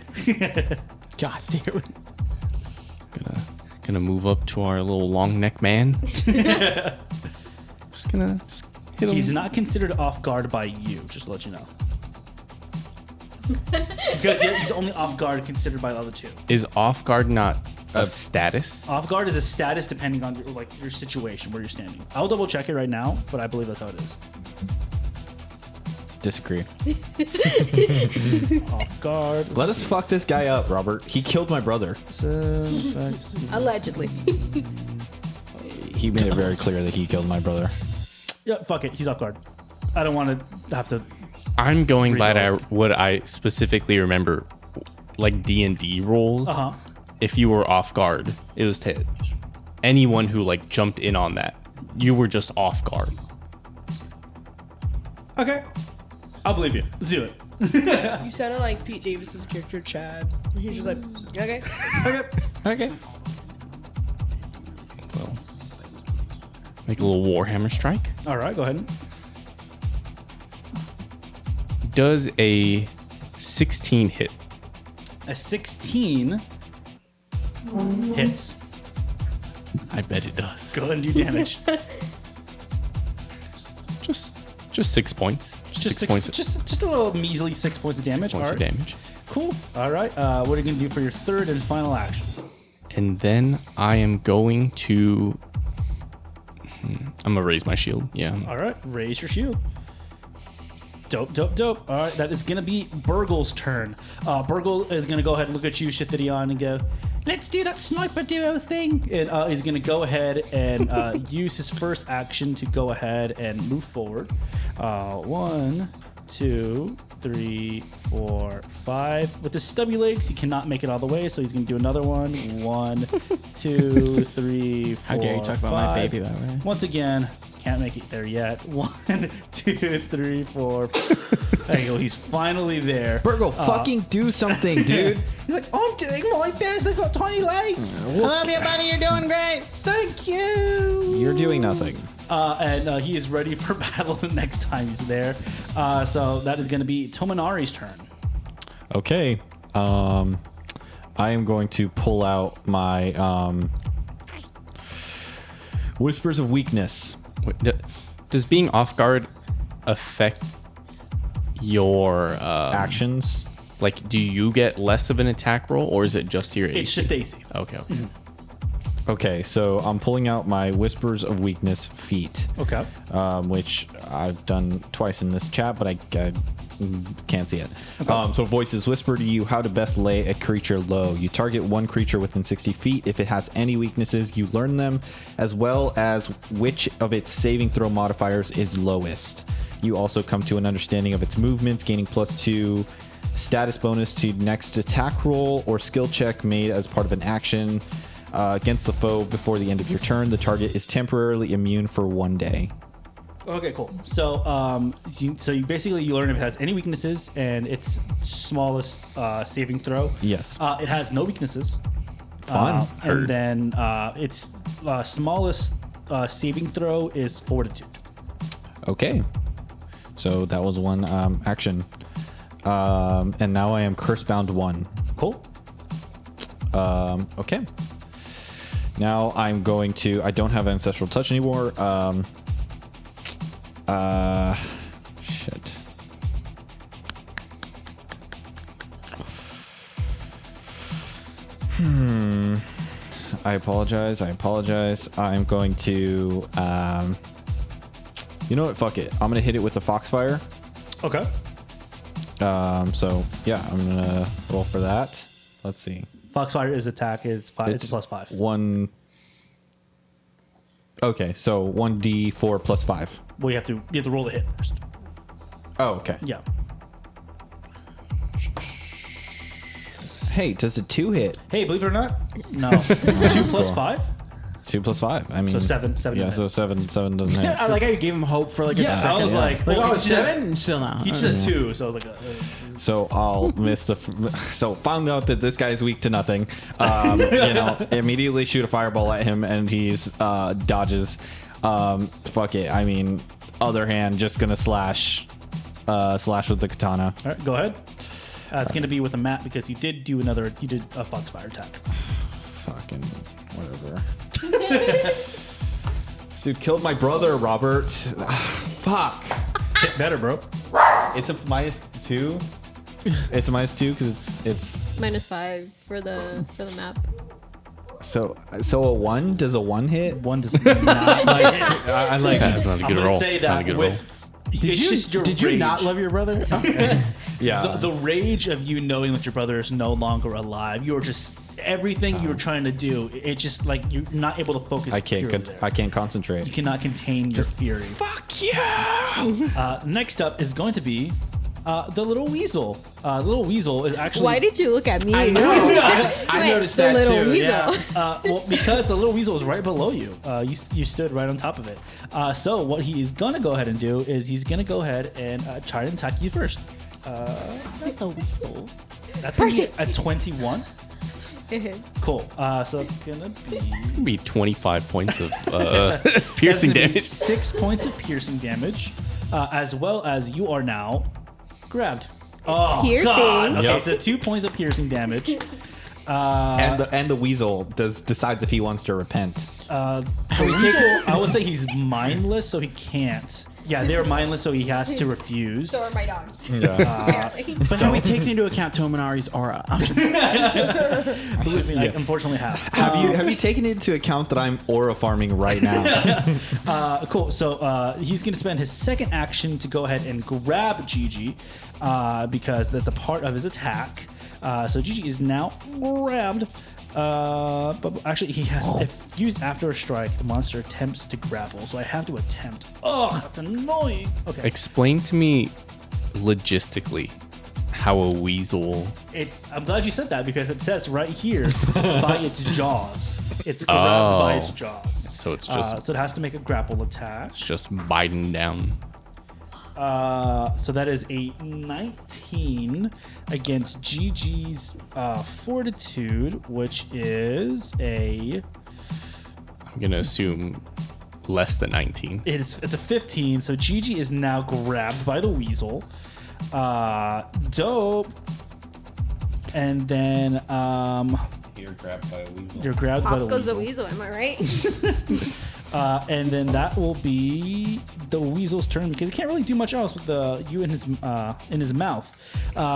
God damn it. Gonna move up to our little long neck man. just hit him. He's not considered off guard by you, just to let you know. Because he's only off guard considered by the other two. Is off guard not a status? Off guard is a status depending on your situation, where you're standing. I'll double check it right now, but I believe that's how it is. Disagree. Off guard. Let us fuck this guy up, Robert. He killed my brother. Allegedly. He made it very clear that he killed my brother. Yeah, fuck it. He's off guard. I don't want to have to. I'm going by what I specifically remember, like D&D rules. If you were off guard, it was to anyone who like jumped in on that. You were just off guard. Okay. I'll believe you. Let's do it. You sounded like Pete Davidson's character, Chad. He's just like, okay. Okay. Well, make a little Warhammer strike. All right, go ahead. Does a 16 hit? A 16 hits. I bet it does. Go ahead and do damage. Just 6 points. Just 6 points. Just a little measly 6 points of damage. 6 points All of right. damage. Cool. All right. What are you going to do for your third and final action? And then I am going to... I'm going to raise my shield. Yeah. All right. Raise your shield. Dope. All right. That is going to be Burgle's turn. Burgle is going to go ahead and look at you, Shithirion, and go, let's do that sniper duo thing. And he's going to go ahead and use his first action to go ahead and move forward. 1, 2, 3, 4, 5. With his stubby legs, he cannot make it all the way, so he's going to do another one. 1, 2, 3, 4, How dare you talk about my baby that way? Once again, can't make it there yet. 1, 2, 3, 4. There you go. He's finally there. Burgle, fucking do something, dude. He's like, I'm doing my best. I've got tiny legs. I love you, buddy. You're doing great. Thank you. You're doing nothing. And he is ready for battle the next time he's there. So that is going to be Tomonari's turn. Okay. I am going to pull out my Whispers of Weakness. Wait, does being off guard affect your Actions. Like, do you get less of an attack roll, or is it just your AC? It's just AC. Okay. Okay, so I'm pulling out my Whispers of Weakness feat. Okay. Which I've done twice in this chat, but I can't see it. Okay. So voices whisper to you how to best lay a creature low. You target one creature within 60 feet. If it has any weaknesses, you learn them, as well as which of its saving throw modifiers is lowest. You also come to an understanding of its movements, gaining +2 status bonus to next attack roll or skill check made as part of an action against the foe before the end of your turn. The target is temporarily immune for 1 day. Okay, cool. So, you basically learn if it has any weaknesses and its smallest saving throw. Yes. It has no weaknesses. Fun. And then its smallest saving throw is Fortitude. Okay. So that was one action. And now I am Cursebound 1. Cool. Okay. Now I'm going to... I don't have Ancestral Touch anymore. Shit. I apologize. I'm going to... you know what? Fuck it. I'm going to hit it with the Foxfire. Okay. So, yeah, I'm going to roll for that. Let's see. Foxfire is attack. It's 5. It's +5. 1... Okay, so 1d4 +5. Well, you have to roll the hit first. Oh, okay. Yeah. Hey, does a 2 hit? Hey, believe it or not, no. 2 + 5. 2 plus 5. I mean, So 7. Yeah, so 7 doesn't hit. I like how you gave him hope for like a Yeah, second. I was like, oh, oh, it's 7? Still not. He just said 2, so I was like, So I'll miss the. So found out that this guy's weak to nothing. Immediately shoot a fireball at him, and he's dodges. Fuck it. I mean, other hand, just gonna slash with the katana. all right, go ahead. It's going to be with a mat because you did a foxfire attack. Fucking whatever. Dude killed my brother, Robert. Fuck. Get better, bro. It's a -2. It's a -2 because it's -5 for the map. so a 1. Does a 1 hit? 1 does not like. I like. That's not a I'm good going roll. to say That's not a that good roll. with. Did you not love your brother? Yeah. The rage of you knowing that your brother is no longer alive, you're just everything you were trying to do. It just like you're not able to focus. I can't concentrate. You cannot contain your fury. Fuck yeah! Next up is going to be the little weasel. The little weasel is actually. Why did you look at me? I know. I noticed the that little too. weasel. Yeah. Well, because the little weasel is right below you. You stood right on top of it. So what he's gonna go ahead and do is he's gonna go ahead and try and attack you first. The weasel. That's gonna be a 21. Cool. So it's gonna be. It's gonna be 25 points of piercing That's gonna be damage. 6 points of piercing damage, as well as you are now grabbed. Oh, Piercing. God. Okay, Yep. so 2 points of piercing damage. And the weasel decides if he wants to repent. The weasel, I would say he's mindless, so he can't. Yeah, they're mindless, so he has to refuse. So are my dogs. Yeah. But have we taken into account Tomonari's aura? Believe me, I unfortunately have. Have you taken into account that I'm aura farming right now? Cool. So he's going to spend his second action to go ahead and grab Gigi because that's a part of his attack. So Gigi is now grabbed. But actually, he has if used after a strike, the monster attempts to grapple. So I have to attempt. Oh, that's annoying. Okay. Explain to me logistically how a weasel. I'm glad you said that because it says right here by its jaws. It's grabbed by its jaws. So it's just so it has to make a grapple attack. just biting down. So that is a 19 against Gigi's fortitude, which is I'm gonna assume less than 19. it's a 15. So Gigi is now grabbed by the weasel. Dope. And then You're grabbed by a weasel. you're grabbed by the Off goes the weasel. weasel, am I right? And then that will be the weasel's turn because he can't really do much else with you in his mouth.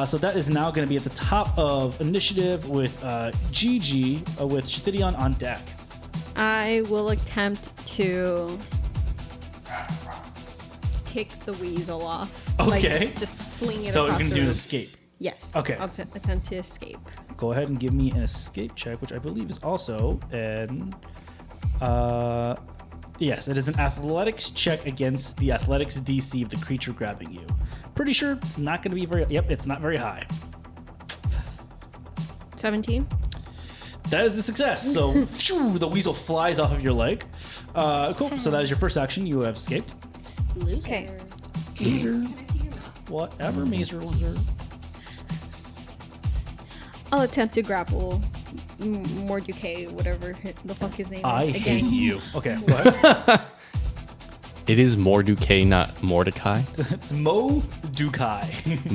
So that is now going to be at the top of initiative with Gigi with Shithidion on deck. I will attempt to kick the weasel off. Okay. Like, just fling it So you're across going to the do an room. escape. Yes. Okay. I'll attempt to escape. Go ahead and give me an escape check, which I believe is also an. Yes, it is an athletics check against the athletics DC of the creature grabbing you. Pretty sure it's not going to be very. Yep, it's not very high. 17. That is a success. So phew, the weasel flies off of your leg. Cool. So that is your first action. You have escaped. Okay. Loser. Whatever, Mazer loser. I'll attempt to grapple Mordecai, whatever the fuck his name is. I again. hate you. Okay, go ahead. It is Mordecai, not Mordecai. It's Mo Dukai.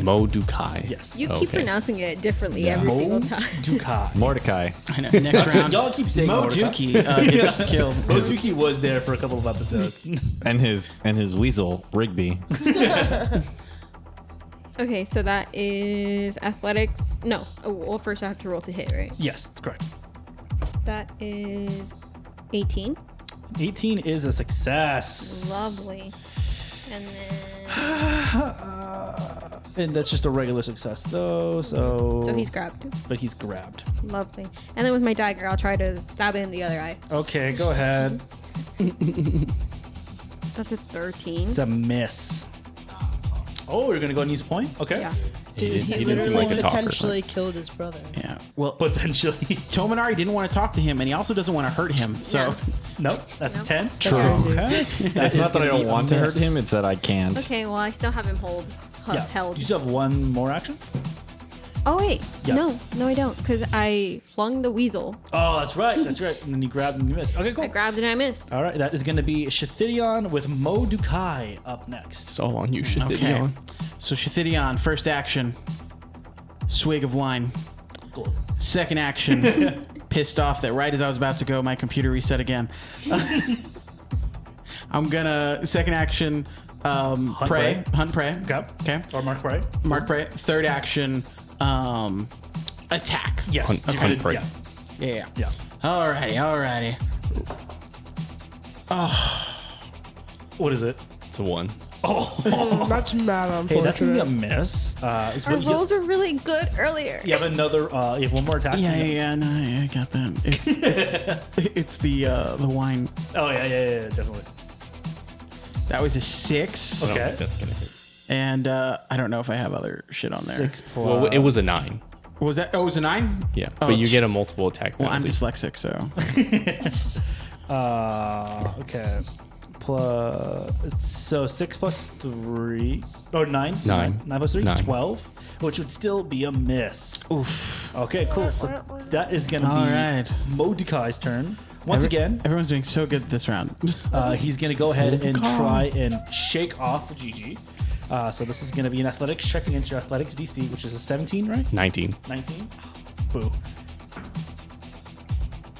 Modukai. Yes. You keep Okay. pronouncing it differently every Mo single time. Dukai. Mordecai. I know. Next round. Y'all keep saying Mo Mordecai. Dookie gets killed. Mozuki was there for a couple of episodes. And his weasel, Rigby. Okay, so that is athletics. No. Oh, well, first I have to roll to hit, right? Yes, that's correct. That is 18. 18 is a success. Lovely. And then. And that's just a regular success, though. So So he's grabbed. But he's grabbed. Lovely. And then with my dagger, I'll try to stab it in the other eye. Okay, go ahead. That's a 13. It's a miss. Oh, you're gonna go and use a point? Okay. Yeah. Dude, he He didn't seem literally like a talker. potentially killed his brother. Yeah. Well, Potentially. Tomonari didn't want to talk to him, and he also doesn't want to hurt him. So, Yeah. Nope, that's a 10. True. Okay. It's not that I don't want to hurt him; it's that I can't. Okay, well, I still have him held. You still have one more action? Oh, wait. Yeah. No, I don't, because I flung the weasel. Oh, that's right. And then you grabbed and you missed. Okay, cool. I grabbed and I missed. All right, that is going to be Shithidion with Modukai up next. It's all on you, Shithidion. Okay. So Shithidion, first action, swig of wine. Cool. Second action, pissed off that right as I was about to go, my computer reset again. I'm gonna, second action, hunt prey. Okay. Or Mark Prey. Mark prey. Third action, attack. Yes. Hunt Prey. Yeah. Yeah. Alrighty. What is it? It's a 1. That's mad, Hey, that's going to be unfortunate. a miss. Our rolls were really good earlier. You have another, you have one more attack? Yeah, no, I got that. It's the wine. Oh, yeah, definitely. That was a 6. Okay. That's going to hit. And I don't know if I have other shit on there. 6 plus. Well, it was a 9. What was that? Oh, it was a 9? Yeah, Oh, but you it's- get a multiple attack Well, I'm penalty. dyslexic, so. Okay. So 6 plus 3. Or 9. So 9. 9 plus 3. 9. 12. Which would still be a miss. Oof. Okay, cool. So that is going to be All right. Modukai's turn. Once again, Everyone's doing so good this round. he's going to go ahead and try and shake off the GG. So this is going to be an athletics check against your athletics DC, which is a 17, right? 19. 19. Boo.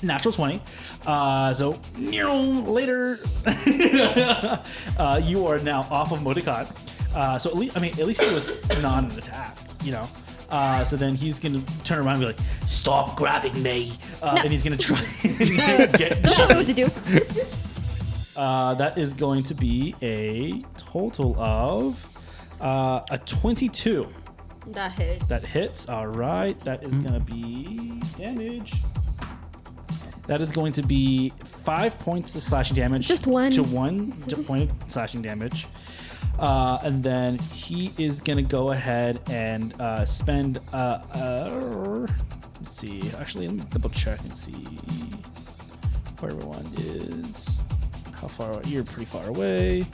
Natural 20. So later, you are now off of Modukai. So at least it was not an attack, you know. So then he's gonna turn around and be like, "Stop grabbing me!" And he's gonna try and get. Don't tell me what to do. That is going to be a total of a 22. That hits. That hits. All right. That is going to be damage. That is going to be 5 points of slashing damage. Just one. To 1 point of slashing damage. And then he is going to go ahead and spend. Let's see. Actually, let me double check and see where everyone is. How far? You're pretty far away.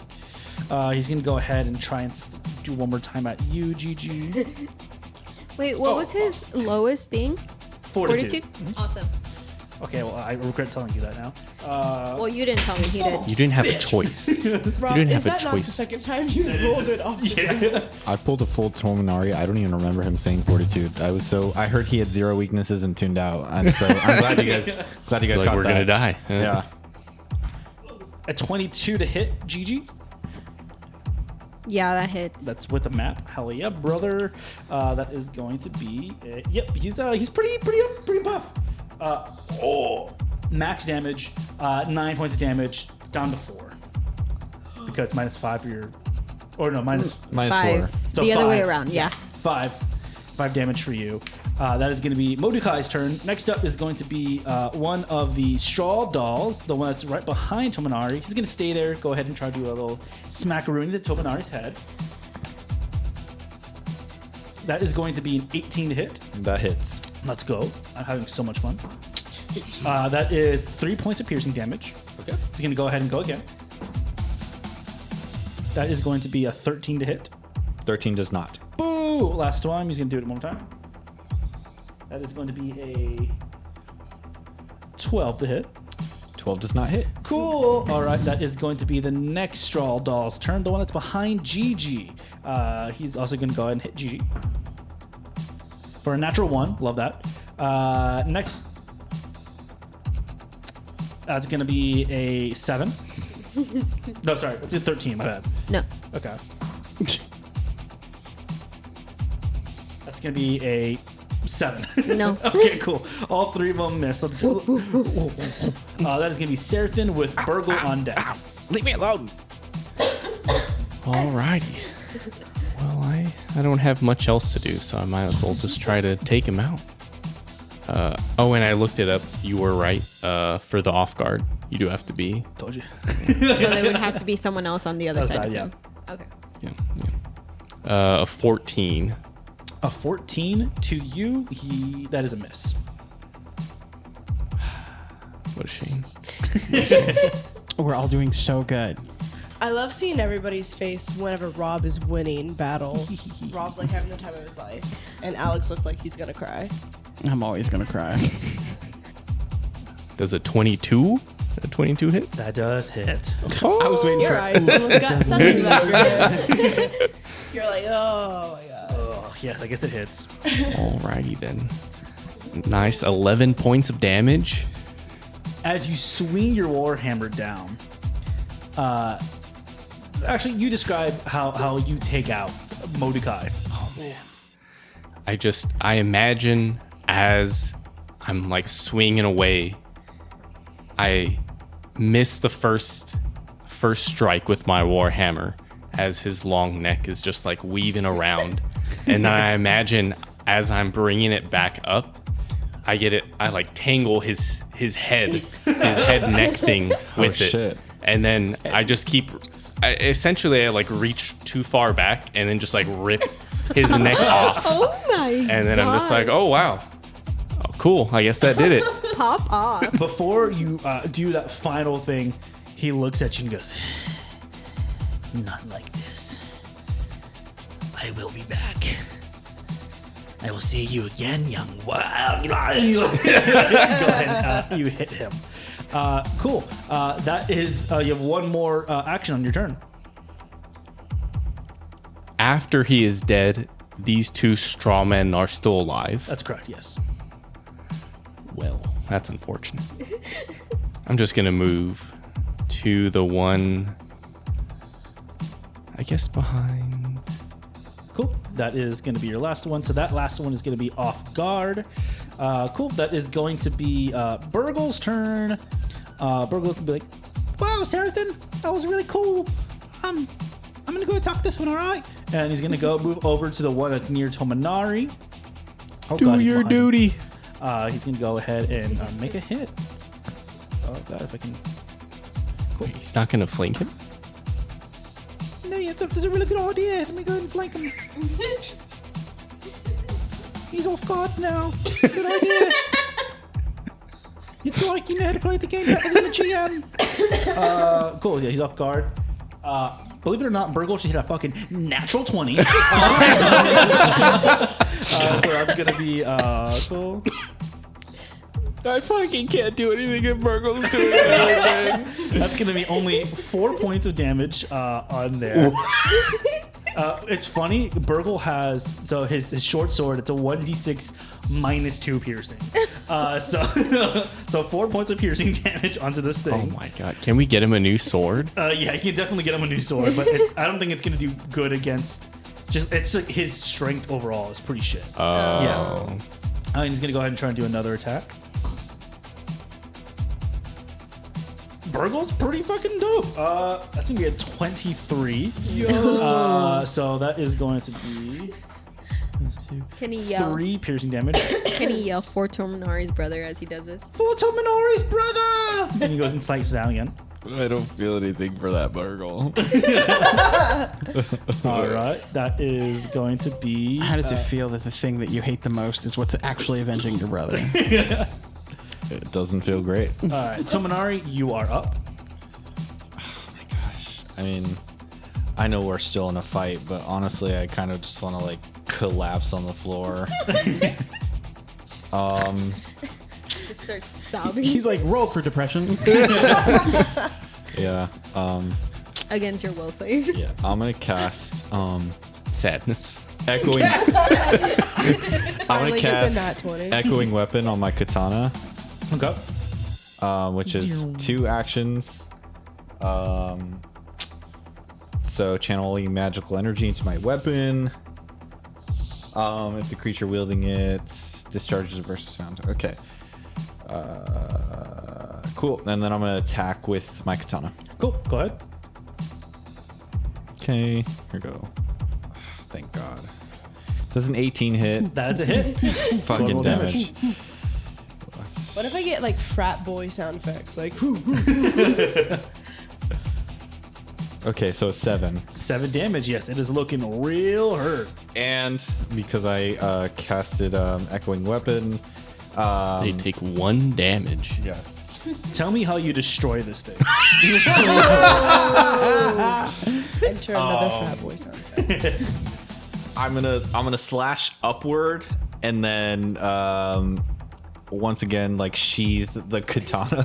He's going to go ahead and try and do one more time at you, GG. Wait, what was his lowest thing? Fortitude. Awesome. Okay, well, I regret telling you that now. Well, you didn't tell me. He did. You didn't have a choice. Rob, didn't is have a that not the choice. second time you rolled it off? Yeah. I pulled a full Tomonari. I don't even remember him saying fortitude. I heard he had 0 weaknesses and tuned out. And so I'm glad you guys Like caught we're that. gonna die. Yeah. A 22 to hit, GG. Yeah, that hits. That's with a map. Hell yeah, brother. That is going to be. Yep, he's pretty buff. Max damage, 9 points of damage, down to 4. Because -5 for your. Or no, minus Five. 4. So The other way 5. around, yeah. 5 damage for you. That is going to be Modukai's turn. Next up is going to be one of the straw dolls, the one that's right behind Tomonari. He's going to stay there. Go ahead and try to do a little smackaroonie to Tomonari's head. That is going to be an 18 to hit. That hits. Let's go. I'm having so much fun. That is 3 points of piercing damage. Okay. He's going to go ahead and go again. That is going to be a 13 to hit. 13 does not. Boo! Last time. He's going to do it one more time. That is going to be a 12 to hit. 12 does not hit. Cool. All right, that is going to be the next straw doll's turn, the one that's behind Gigi. He's also going to go ahead and hit Gigi for a natural 1. Love that. Next, that's going to be a 7. No, sorry, it's a 13. My bad. No. Okay. That's going to be a 7. No. Okay, cool. All 3 of them missed. Let's go. That is going to be Seraphin with Burgle on deck. Leave me alone. Alrighty. Well, I don't have much else to do, so I might as well just try to take him out. And I looked it up. You were right. For the off guard, you do have to be. Told you. So there would have to be someone else on the other Other side side, of yeah. him. Okay. Yeah. A 14. A 14 to you. That is a miss. What a shame. We're all doing so good. I love seeing everybody's face whenever Rob is winning battles. Rob's like having the time of his life, and Alex looks like he's gonna cry. I'm always gonna cry. Does a 22 hit? That does hit. I was waiting Your for eyes almost got stuck in the back of your head. You're like, oh my god. Oh, yes, I guess it hits. Alrighty then. Nice 11 points of damage. As you swing your warhammer down, actually, you describe how you take out Mordecai. Oh man. I imagine as I'm like swinging away, I miss the first strike with my warhammer as his long neck is just like weaving around. And then I imagine as I'm bringing it back up, I like tangle his head neck thing with it. Shit. And then I just I like reach too far back and then just like rip his neck off. Oh my god. And then I'm just like, oh wow. Oh, cool. I guess that did it. Pop off. Before you do that final thing, he looks at you and goes, "Not like this. I will be back. I will see you again, young wild." Go ahead. You hit him. Cool. That is, you have one more action on your turn. After he is dead, these two straw men are still alive. That's correct, yes. Well, that's unfortunate. I'm just going to move to the one, I guess, behind. Cool. That is going to be your last one. So that last one is going to be off guard. Cool. That is going to be Burgle's turn. Burgle's going to be like, "Wow, Sarathan, that was really cool. I'm going to go attack this one, all right?" And he's going to go move over to the one that's near Tomonari. Oh, Do he's your behind him. duty. He's going to go ahead and make a hit. Oh, God, if I can... Cool. He's not going to flank him? No, yeah, that's a really good idea. Let me go ahead and flank him. He's off guard now. Good idea. It's like you know how to play the game better than the GM. Cool, yeah, he's off guard. Believe it or not, Burgle should hit a fucking natural 20. So that's going to be cool. I fucking can't do anything if Burgle's doing everything. That's going to be only 4 points of damage on there. It's funny, Burgle has, so his short sword, it's a 1d6 minus 2 piercing. So 4 points of piercing damage onto this thing. Oh my god. Can we get him a new sword? Yeah, you can definitely get him a new sword, but I don't think it's going to do good against, it's like his strength overall is pretty shit. Oh. Yeah. And he's going to go ahead and try and do another attack. Burgle's pretty fucking dope. That's gonna be a 23. So that is going to be Can he yell? 3 piercing damage. Can he yell for Tomonari's brother as he does this? For Tomonari's brother! And he goes and slices down again. I don't feel anything for that Burgle. All right, that is going to be. How does it feel that the thing that you hate the most is what's actually avenging your brother? It doesn't feel great. All right, Tomonari, you are up. Oh my gosh. I mean, I know we're still in a fight, but honestly, I kind of just want to like collapse on the floor. Just starts sobbing. He's like, roll for depression. Yeah. Against your will save. Yeah. I'm gonna cast Sadness. echoing. I'm Finally gonna gets a cast nat 20. echoing weapon on my katana, Okay. which is 2 actions. So channeling magical energy into my weapon. If the creature wielding it discharges a burst of sound. Okay. Cool. And then I'm gonna attack with my katana. Cool. Go ahead. Okay. Here we go. Thank God. Does an 18 hit? That is a hit. Fucking Roll damage. What if I get like frat boy sound effects? Like, Okay, so 7. 7 damage. Yes, it is looking real hurt. And because I casted echoing weapon, They take 1 damage. yes. Tell me how you destroy this thing. Enter another fat boy sound effect. I'm gonna slash upward and then once again like sheath the katana.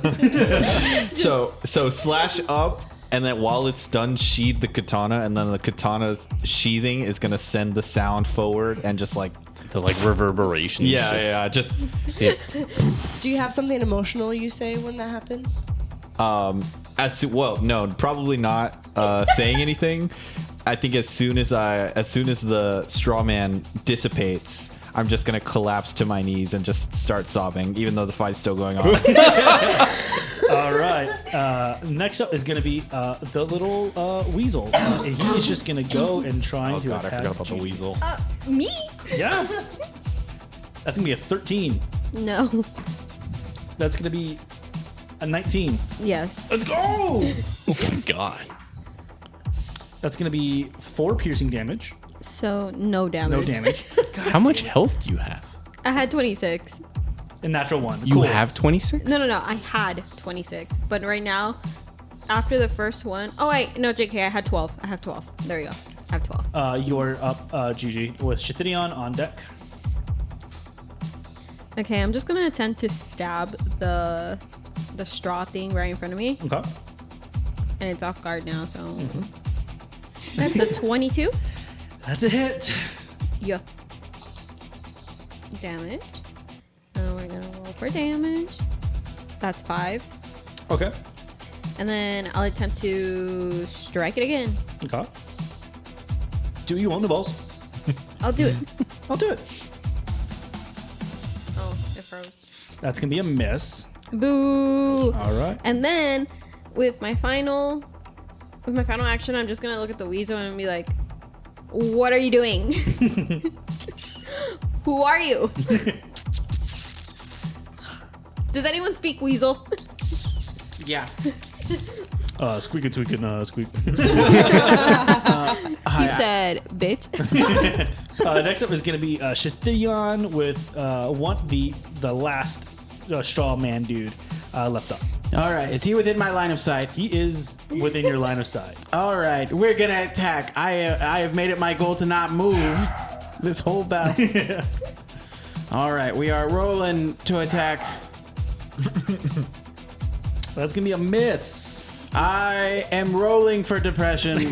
so slash up and then while it's done sheath the katana and then the katana's sheathing is gonna send the sound forward and just like the like reverberations. Just see it. Do you have something emotional you say when that happens? No, probably not saying anything. I think as soon as the straw man dissipates, I'm just gonna collapse to my knees and just start sobbing, even though the fight's still going on. All right. Next up is gonna be the little weasel. And he is just gonna go and try to attack. I forgot about the weasel. Me? Yeah. That's gonna be a 13. No. That's gonna be a 19. Yes. Let's go. Oh my god. That's gonna be 4 piercing damage. So no damage. No damage. How much health do you have? I had 26. A natural 1. You have 26? No. I had 26. But right now, after the first one... Oh, wait. No, JK, I had 12. I have 12. There you go. I have 12. You're up, GG, with Shithidion on deck. Okay, I'm just going to attempt to stab the straw thing right in front of me. Okay. And it's off guard now, so... That's a 22. That's a hit. Yeah. Damage. We're going to roll for damage. That's 5. Okay. And then I'll attempt to strike it again. Okay. Do you own the balls? I'll do it. I'll do it. Oh, it froze. That's going to be a miss. Boo. All right. And then with my final action, I'm just going to look at the weasel and be like, what are you doing? Who are you? Does anyone speak weasel? Yeah. Squeak and squeak. He said, bitch. Next up is going to be Shithion with the last straw man dude left up. All right. Is he within my line of sight? He is within your line of sight. All right. We're going to attack. I have made it my goal to not move this whole battle. All right. We are rolling to attack. That's going to be a miss. I am rolling for depression. All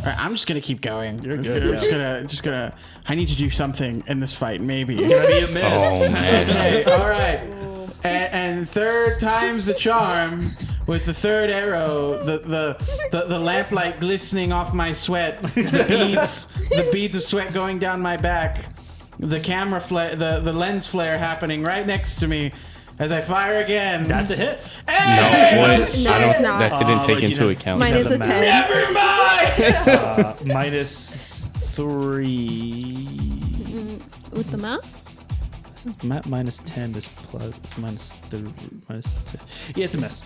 right, I'm just gonna keep going. You're good. I'm just gonna. I need to do something in this fight. Maybe. It's gonna be a miss. Oh man. Okay. All right. And third time's the charm. With the third arrow, the lamplight glistening off my sweat, the beads of sweat going down my back, the camera flare, the lens flare happening right next to me. As I fire again. That's a hit. Hey! No, what? No, it's not. That didn't take into account. Mine is a 10. Never mind! Minus 3. With the math? Since minus 10 is plus, it's minus 3. Minus 2. Yeah, it's a miss.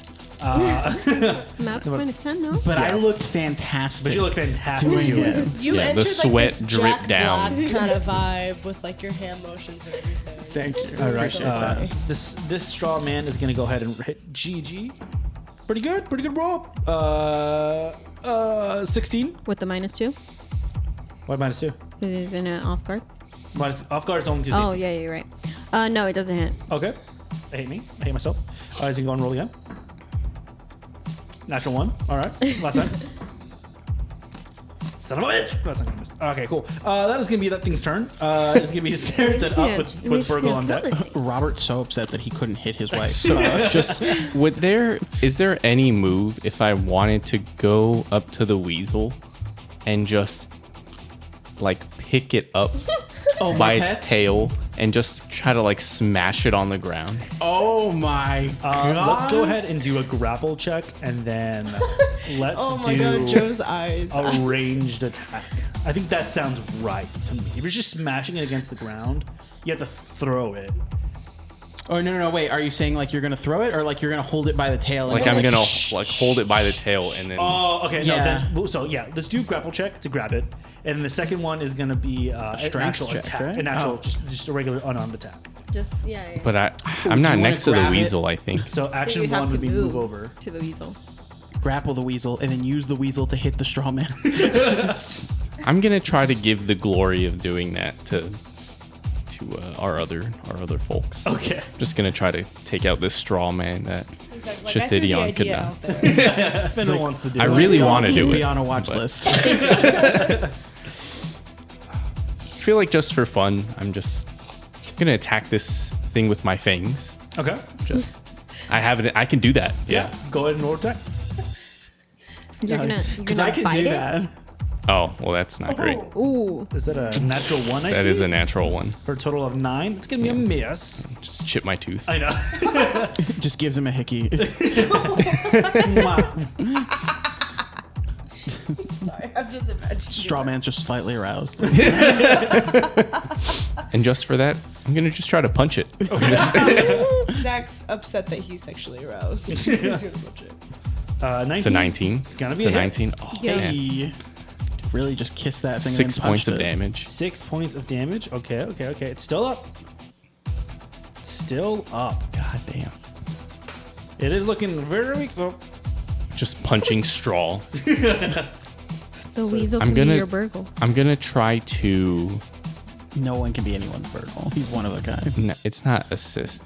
Math's minus 10, no? But I looked fantastic. But you look fantastic. doing it. You Yeah, the entered sweat like this drip Jack down. Black kind of vibe with like your hand motions and everything. Thank you. All right. So funny. This straw man is gonna go ahead and hit GG. Pretty good roll. 16. With the minus 2? Why minus 2? Because he's in an off guard. Minus off guard is only 2. Oh, yeah, you're right. No, it doesn't hit. Okay. I hate me. I hate myself. Is he going to roll again? Natural 1. All right. Last time. Son of a bitch. That's not gonna miss. Okay, cool. That is gonna be that thing's turn. It's gonna be Saratan up with Virgil on deck. Robert's so upset that he couldn't hit his wife. So just is there any move if I wanted to go up to the weasel and just like pick it up by its tail and just try to like smash it on the ground? Oh my god. Let's go ahead and do a grapple check and then let's Oh my do god, Joe's eyes. a ranged attack. I think that sounds right to me. If you're just smashing it against the ground, you have to throw it. Oh no, wait. Are you saying like you're gonna throw it or like you're gonna hold it by the tail? And Like I'm gonna like hold it by the tail and then. Oh, okay. Yeah. No, so let's do grapple check to grab it, and the second one is gonna be a strength natural check, attack, right? a natural, Oh. just a regular unarmed attack. Just yeah. But I'm not you wanna next to the grab it? weasel, I think. So So action you have one to would be move over. to the weasel. Grapple the weasel and then use the weasel to hit the straw man. I'm gonna try to give the glory of doing that to our other folks. Okay. Just gonna try to take out this straw man that He's like, I threw the Shithidion could idea not. out there. Fender wants to do I it. really want to do Be it. on a watch but list. I feel like just for fun, I'm just gonna attack this thing with my fangs. Okay. I have it. I can do that. Yeah. Go ahead and roll attack. You're Because gonna I can fight do it? that. Oh well, that's not great. Ooh. Is that a natural one? I That see? is a natural one. For a total of 9. It's gonna be a miss. Just chip my tooth. I know. Just gives him a hickey. Sorry, I'm just imagining. Straw man's just slightly aroused. And just for that, I'm gonna just try to punch it. Zach's upset that he's sexually aroused. He's gonna punch it. 19. It's a 19. It's gonna be It's a a hit. 19. Oh, Yeah. man. Hey. Really just kiss that thing. 6 and then points punched of it. damage. 6 points of damage. Okay. It's still up. Still up. God damn. It is looking very weak though. Just punching straw. The weasel I'm can gonna- be your burgle. I'm gonna try to. No one can be anyone's burgle. He's one of a kind. No, it's not assist.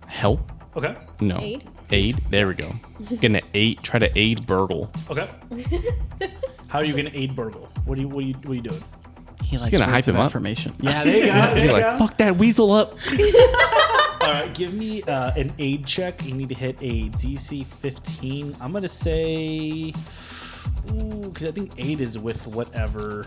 Help? Okay. No. Aid? There we go. Gonna try to aid Burgle. Okay. How are you gonna aid Burgle? What are you doing? He likes gonna words hype of him up. affirmation. Yeah, there you go. There You're you like, go. fuck that weasel up. All right, give me an aid check. You need to hit a DC 15. I'm gonna say, because I think aid is with whatever.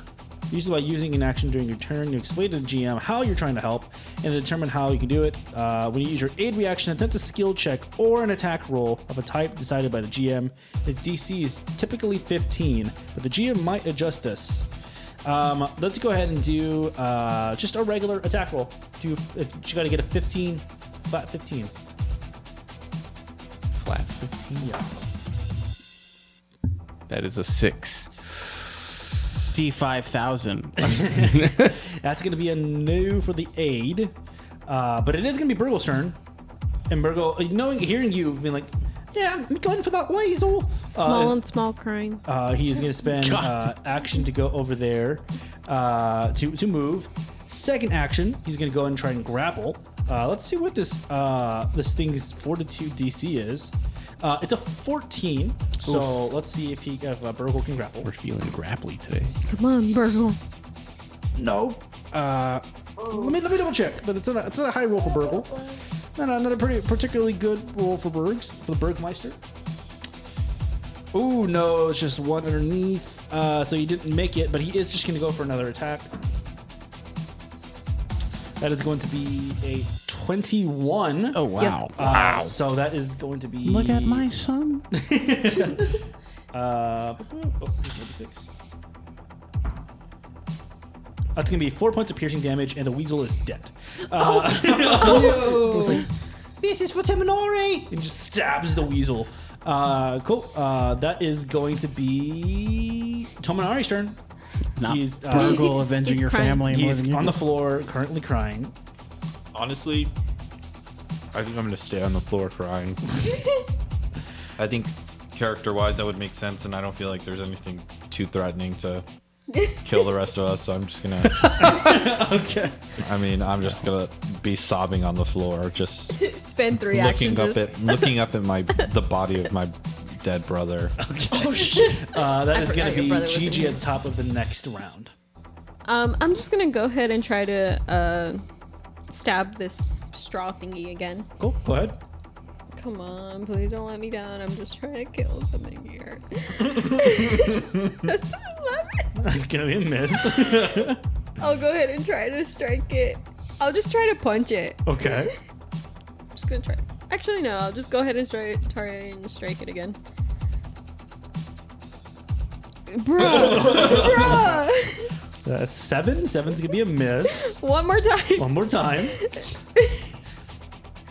Usually by using an action during your turn, you explain to the GM how you're trying to help and determine how you can do it. When you use your aid reaction, attempt a skill check or an attack roll of a type decided by the GM. The DC is typically 15, but the GM might adjust this. Let's go ahead and do just a regular attack roll. If you got to get a 15, flat 15. Flat 15. Yeah. That is a 6. D5000. That's going to be a no for the aid. But it is going to be Burgle's turn. And Burgle, hearing you being like, yeah, I'm going for that weasel. Small crying. He is going to spend God. action to go over there to move. Second action, he's going to go and try and grapple. Let's see what this thing's fortitude DC is. It's a 14. So let's see if Burgle can grapple. We're feeling grapply today. Come on, burgle. No. Let me double check. But it's not a high roll for Burgle. Not a particularly good roll for the Bergmeister. Ooh, no, it's just one underneath. So he didn't make it, but he is just going to go for another attack. That is going to be a 21. Oh, wow. Wow. So that is going to be. Look at my son. Here's 96. That's going to be 4 points of piercing damage, and the weasel is dead. It was like, this is for Tomonari! And just stabs the weasel. Cool. That is going to be Tomonari's turn. Not He's, Burgle avenging he's your crying. family more He's than you. on the floor, currently crying. Honestly, I think I'm gonna stay on the floor crying. I think character-wise that would make sense, and I don't feel like there's anything too threatening to kill the rest of us. So I'm just gonna. Okay. I mean, I'm just gonna be sobbing on the floor, just Spend 3 looking actions. looking up at the body of my dead brother. Oh, shit. That is going forgot to your be brother was in Gigi here. at the top of the next round. I'm just gonna go ahead and try to stab this straw thingy again. Cool. Go ahead. Come on, please don't let me down. I'm just trying to kill something here. That's 11. That's going to be a miss. I'll go ahead and try to strike it. I'll just try to punch it. Okay. I'm just gonna try. Actually, no. I'll just go ahead and try and strike it again. Bruh. That's 7. 7's going to be a miss. One more time. One more time.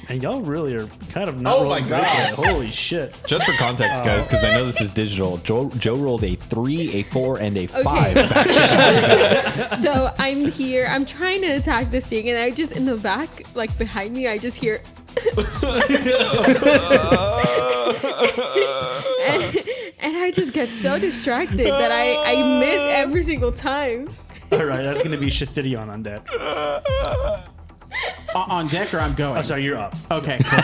And y'all really are kind of not Oh my rolling God. great today. Holy shit. Just for context, guys, because I know this is digital. Joe rolled a 3, a 4, and a 5. So I'm here. I'm trying to attack this thing, and I just in the back, like behind me, I just hear. and I just get so distracted that I miss every single time. All right, that's going to be Shithidion on deck. On deck, or I'm going? I'm sorry, you're up. Okay, cool.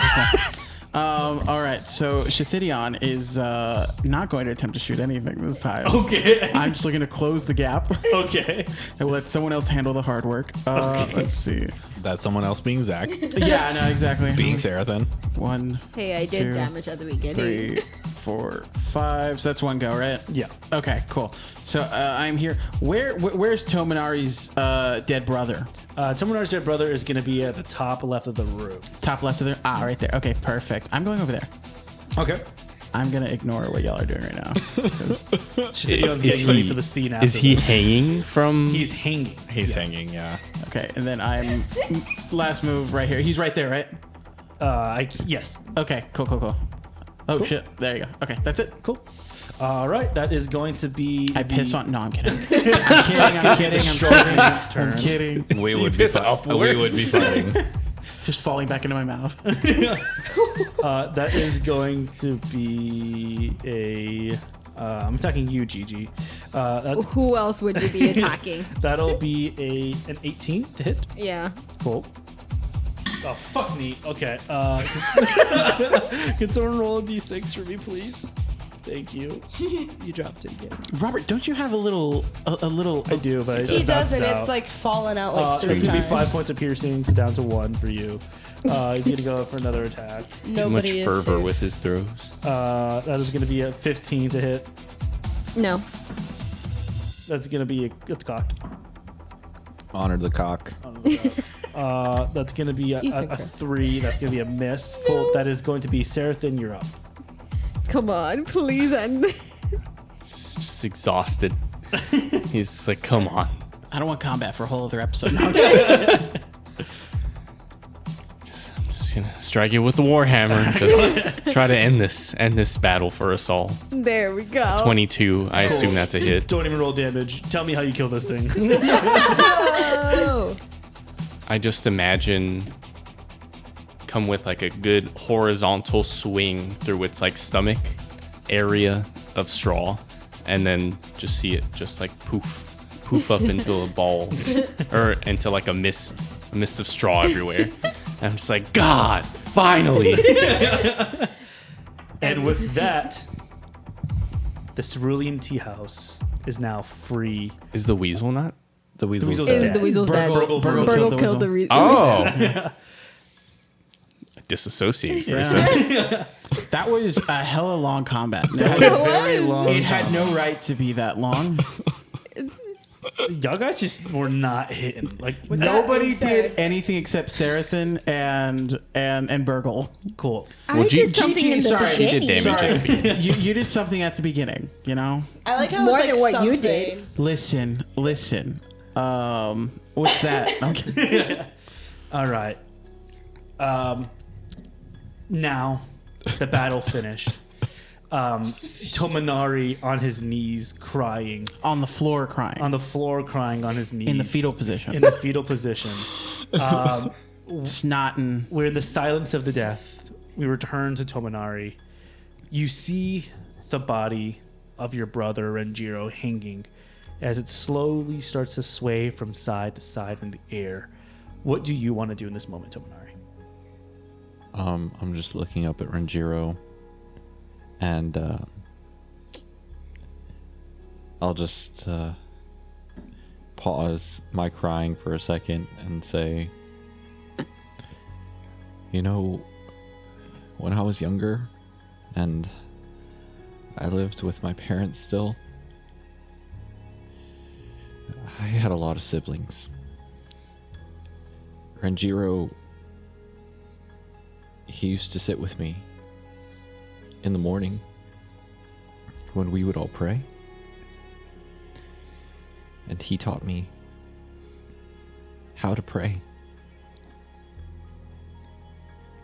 All right, so Shithidion is not going to attempt to shoot anything this time. Okay. I'm just looking to close the gap Okay. and let someone else handle the hard work. Let's see. That's someone else being Zach, Yeah, no, exactly. being Sarathan. 1, Hey, I did 2, damage at the beginning. 3, 4, 5. So that's one go, right? Yeah. Okay, cool. So I'm here. Where's Tomonari's dead brother? Tomonari's dead brother is going to be at the top left of the room. Top left of there. Ah, right there. Okay, perfect. I'm going over there. Okay. I'm gonna ignore what y'all are doing right now. Shitidion's getting ready for the scene after Is he this. hanging from? He's hanging. He's hanging, yeah. Okay, and then I'm last move right here. He's right there, right? Yes. Okay, cool. Oh shit! There you go. Okay, that's it. Cool. All right, that is going to be. I piss on. No, I'm kidding. I'm kidding. We would be fighting. Just falling back into my mouth. That is going to be a. I'm attacking you, Gigi. That's, Who else would you be attacking? that'll be an 18 to hit. Yeah. Cool. Oh, fuck me. Okay. Can someone roll a d6 for me, please? Thank you. You dropped it again. Robert, don't you have a little? I do, but He it doesn't. bounces out. It's like falling out like It's 3 gonna times. be 5 points of piercing, so down to 1 for you. He's gonna go for another attack. Too much Nobody is fervor safe. with his throws. That is gonna be a 15 to hit. No. That's gonna be it's cocked. Honor the cock. That's gonna be You a think, Chris. 3. That's gonna be a miss. Cool. That is going to be Sarathan. You're up. Come on, please end. He's just exhausted. He's like, come on. I don't want combat for a whole other episode. No, I'm just gonna strike it with the warhammer. Just try to end this battle for us all. There we go. 22. I assume that's a hit. Don't even roll damage. Tell me how you kill this thing. Oh. I just imagine come with like a good horizontal swing through its like stomach area of straw, and then just see it just like poof up into a ball or into like a mist of straw everywhere. And I'm just like, God, finally. And with that, the Cerulean Tea House is now free. Is the weasel not? The weasel's weasel's dead. dead. The weasel's dead. Burgle killed the weasel. Oh. Disassociate for a second. that was a hella long combat. Very long. It had no right to be that long. Y'all guys just were not hitting. Like With Nobody being said- did anything except Sarathan and Burgle. cool. I did something in the sorry, She did beginning. damage Sorry, at the beginning. you did something at the beginning. You know. I like how More it's like than what you something. did. Listen. What's that? Okay. All right. Now the battle finished. Tomonari on his knees crying. On the floor crying. On the floor crying on his knees. in the fetal position. In the fetal position. Snotting. We're in the silence of the death. We return to Tomonari. You see the body of your brother Renjiro hanging as it slowly starts to sway from side to side in the air. What do you want to do in this moment, Tomonari? I'm just looking up at Renjiro, and I'll just pause my crying for a second and say, you know, when I was younger and I lived with my parents still, I had a lot of siblings. Renjiro, he used to sit with me in the morning when we would all pray. And he taught me how to pray.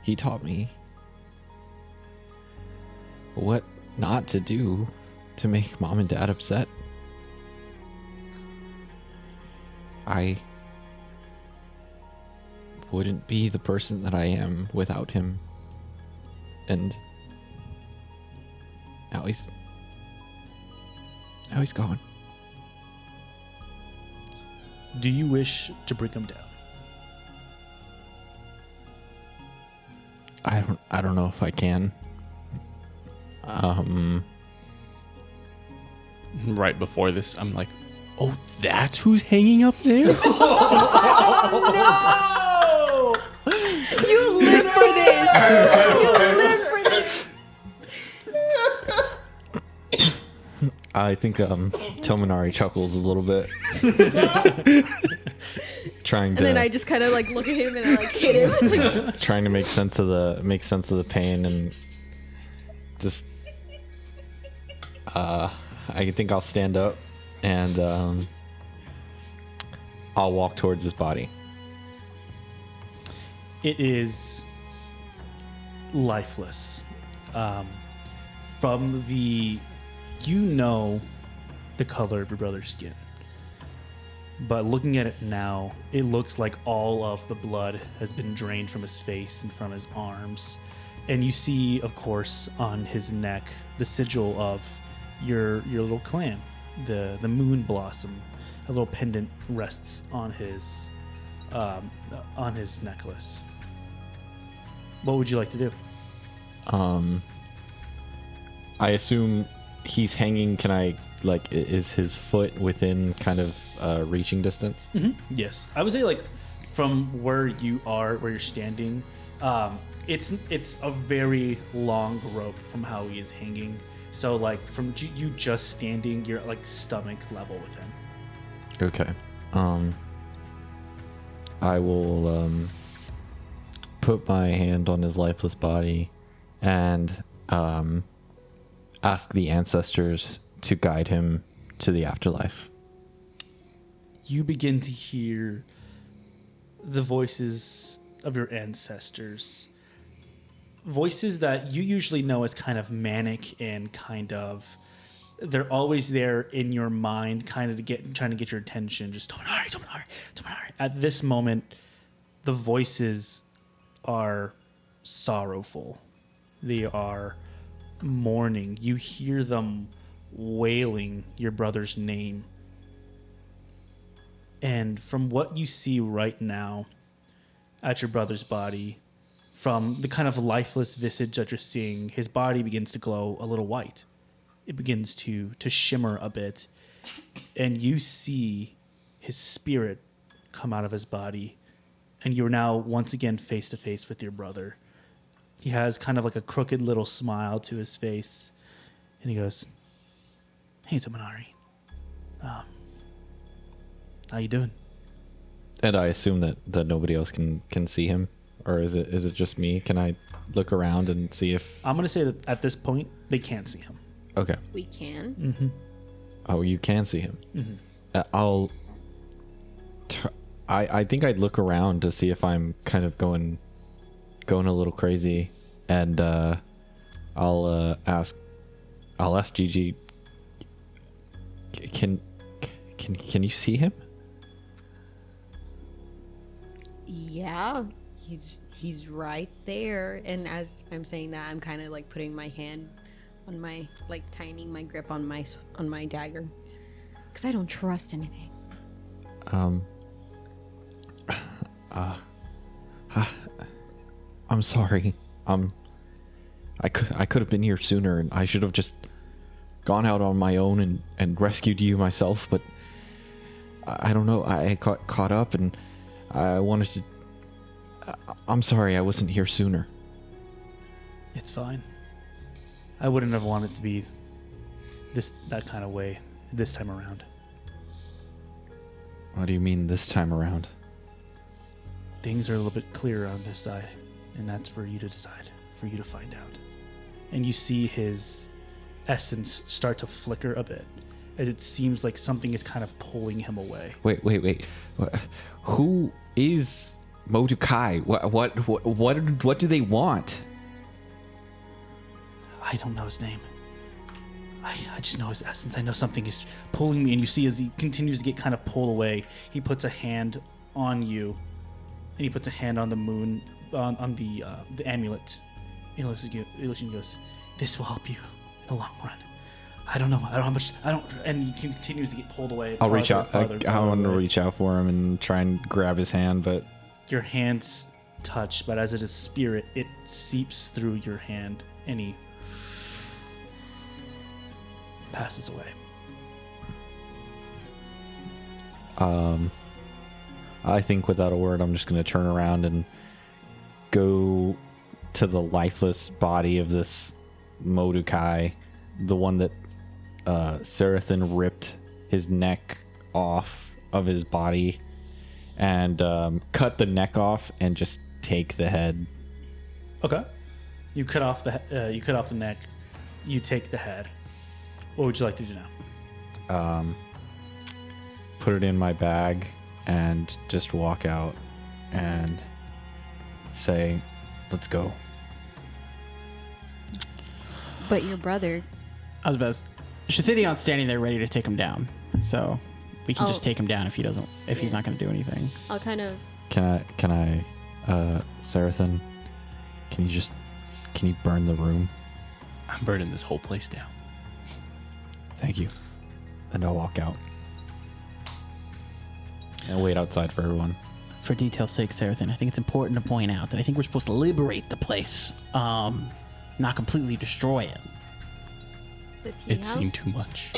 he taught me what not to do to make mom and dad upset. I wouldn't be the person that I am without him. And now he's gone. Do you wish to bring him down? I don't know if I can. Right before this, I'm like, oh, that's who's hanging up there? No! You live for this! You live for this! I think Tomonari chuckles a little bit. Trying to And then I just kind of like look at him and I like hit him. Like, trying to make sense of the pain, and just I think I'll stand up and I'll walk towards his body. It is lifeless. From the, the color of your brother's skin. But looking at it now, it looks like all of the blood has been drained from his face and from his arms. And you see, of course, on his neck, the sigil of your little clan, the moon blossom. A little pendant rests on his necklace. What would you like to do? I assume he's hanging. Can I, like, is his foot within kind of reaching distance? Mm-hmm. Yes, I would say like from where you are, where you're standing, it's a very long rope from how he is hanging. So like from you just standing, you're like stomach level with him. Okay. I will put my hand on his lifeless body and ask the ancestors to guide him to the afterlife. You begin to hear the voices of your ancestors. Voices that you usually know as kind of manic and kind of, they're always there in your mind, kind of trying to get your attention. Just Tomonari. At this moment, the voices are sorrowful. They are mourning. You hear them wailing your brother's name. And from what you see right now at your brother's body, from the kind of lifeless visage that you're seeing, his body begins to glow a little white. It begins to shimmer a bit. And you see his spirit come out of his body. And you're now once again face to face with your brother. He has kind of like a crooked little smile to his face. And he goes, "Hey, Tomonari. How you doing?" And I assume that nobody else can see him, or is it just me? Can I look around and see if? I'm gonna say that at this point they can't see him. Okay. we can. Mm-hmm. Oh, you can see him. Mm-hmm. I think I'd look around to see if I'm kind of going a little crazy, and I'll ask Gigi. Can you see him? Yeah, he's right there. And as I'm saying that, I'm kind of like putting my hand on my, like tightening my grip on my dagger, because I don't trust anything. I'm sorry. I could have been here sooner, and I should have just gone out on my own and rescued you myself, but I don't know. I got caught up, and I wanted to. I'm sorry I wasn't here sooner. It's fine. I wouldn't have wanted to be that kind of way this time around. What do you mean this time around? Things are a little bit clearer on this side, and that's for you to decide, for you to find out. And you see his essence start to flicker a bit, as it seems like something is kind of pulling him away. Wait. Who is Modukai, what do they want? I don't know his name. I just know his essence. I know something is pulling me, and you see as he continues to get kind of pulled away, he puts a hand on you, and he puts a hand on the moon, on the amulet. Illusion goes, "This will help you in the long run." I don't know how much. And he continues to get pulled away. I'll reach out. I want to reach out for him and try and grab his hand, but your hands touch. But as it is spirit, it seeps through your hand, and he passes away. I think without a word, I'm just going to turn around and go to the lifeless body of this Modukai, the one that Sarathan ripped his neck off of his body, and cut the neck off and just take the head. Okay, you cut off the neck. You take the head. What would you like to do now? Put it in my bag and just walk out and say, "Let's go." But your brother. I was about to... Shithidion's standing there ready to take him down. So we can just take him down if he's not going to do anything. I'll kind of... Can I, Sarathan, can you burn the room? I'm burning this whole place down. Thank you. And I'll walk out. And wait outside for everyone. For detail's sake, Sarathan, I think it's important to point out that I think we're supposed to liberate the place, not completely destroy it. The tea It house? seemed too much.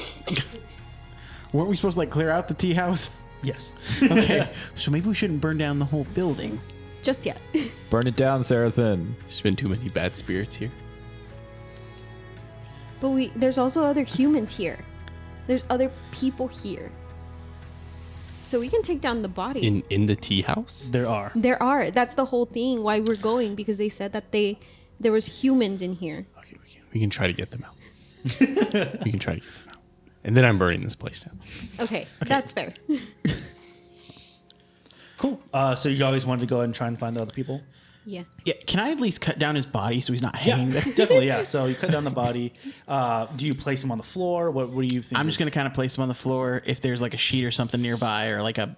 Weren't we supposed to clear out the tea house? Yes. Okay, so maybe we shouldn't burn down the whole building. Just yet. Burn it down, Sarathan. There's been too many bad spirits here. But there's also other humans here. There's other people here. So we can take down the body. In the tea house? There are. There are. That's the whole thing why we're going, because they said that there was humans in here. Okay, we can try to get them out. We can try to get them out. And then I'm burning this place down. Okay. That's fair. Cool. So you always wanted to go ahead and try and find the other people? Yeah. Yeah, can I at least cut down his body so he's not Yeah, hanging there? definitely, yeah. So you cut down the body. Do you place him on the floor? What do you think? I'm just going to kind of place him on the floor. If there's like a sheet or something nearby or like a,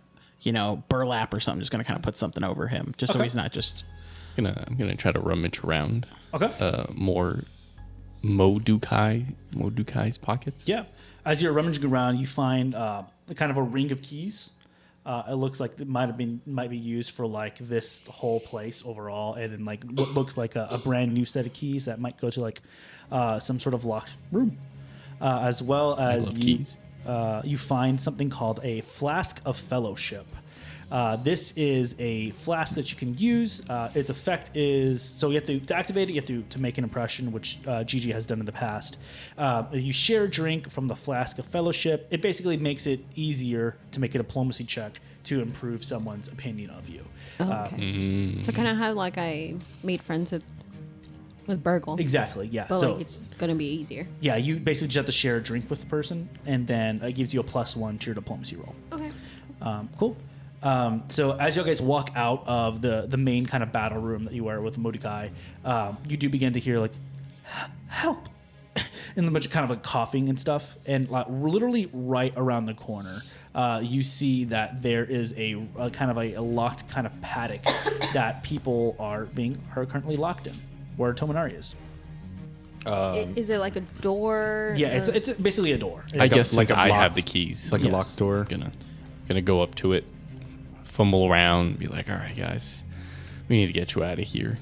burlap or something, just going to kind of put something over him just so he's not just... I'm gonna try to rummage around. Okay. More Modukai's pockets. Yeah. As you're rummaging around, you find kind of a ring of keys. It looks like it might be used for like this whole place overall, and then like what looks like a brand new set of keys that might go to like some sort of locked room, as well as keys. You find something called a flask of fellowship. This is a flask that you can use. Its effect is, so you have to activate it, you have to make an impression, which Gigi has done in the past. If you share a drink from the flask of fellowship, it basically makes it easier to make a diplomacy check to improve someone's opinion of you. Okay. So kind of how like I made friends with Burgle. Exactly, yeah. But so like it's going to be easier. yeah, you basically just have to share a drink with the person, and then it gives you a +1 to your diplomacy roll. Okay. Cool. So as you guys walk out of the main kind of battle room that you are with Modukai, you do begin to hear like, help, and a bunch of kind of like coughing and stuff. And like literally right around the corner, you see that there is a kind of a locked kind of paddock that people are currently locked in, where Tomonari is. Is it like a door? Yeah, it's basically a door. I guess like like a I locked- have the keys. Like Yes. a locked door. Gonna go up to it, fumble around, be like, all right, guys, we need to get you out of here.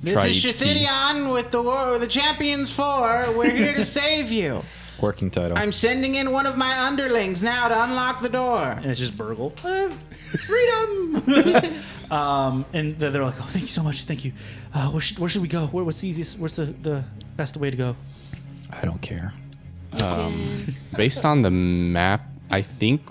This Try is each key. Shithidion with the Champions 4. We're here to save you. Working title. I'm sending in one of my underlings now to unlock the door. And it's just Burgle. Freedom! And they're like, oh, thank you so much. Thank you. Where should we go? What's the easiest? What's the best way to go? I don't care. Based on the map, I think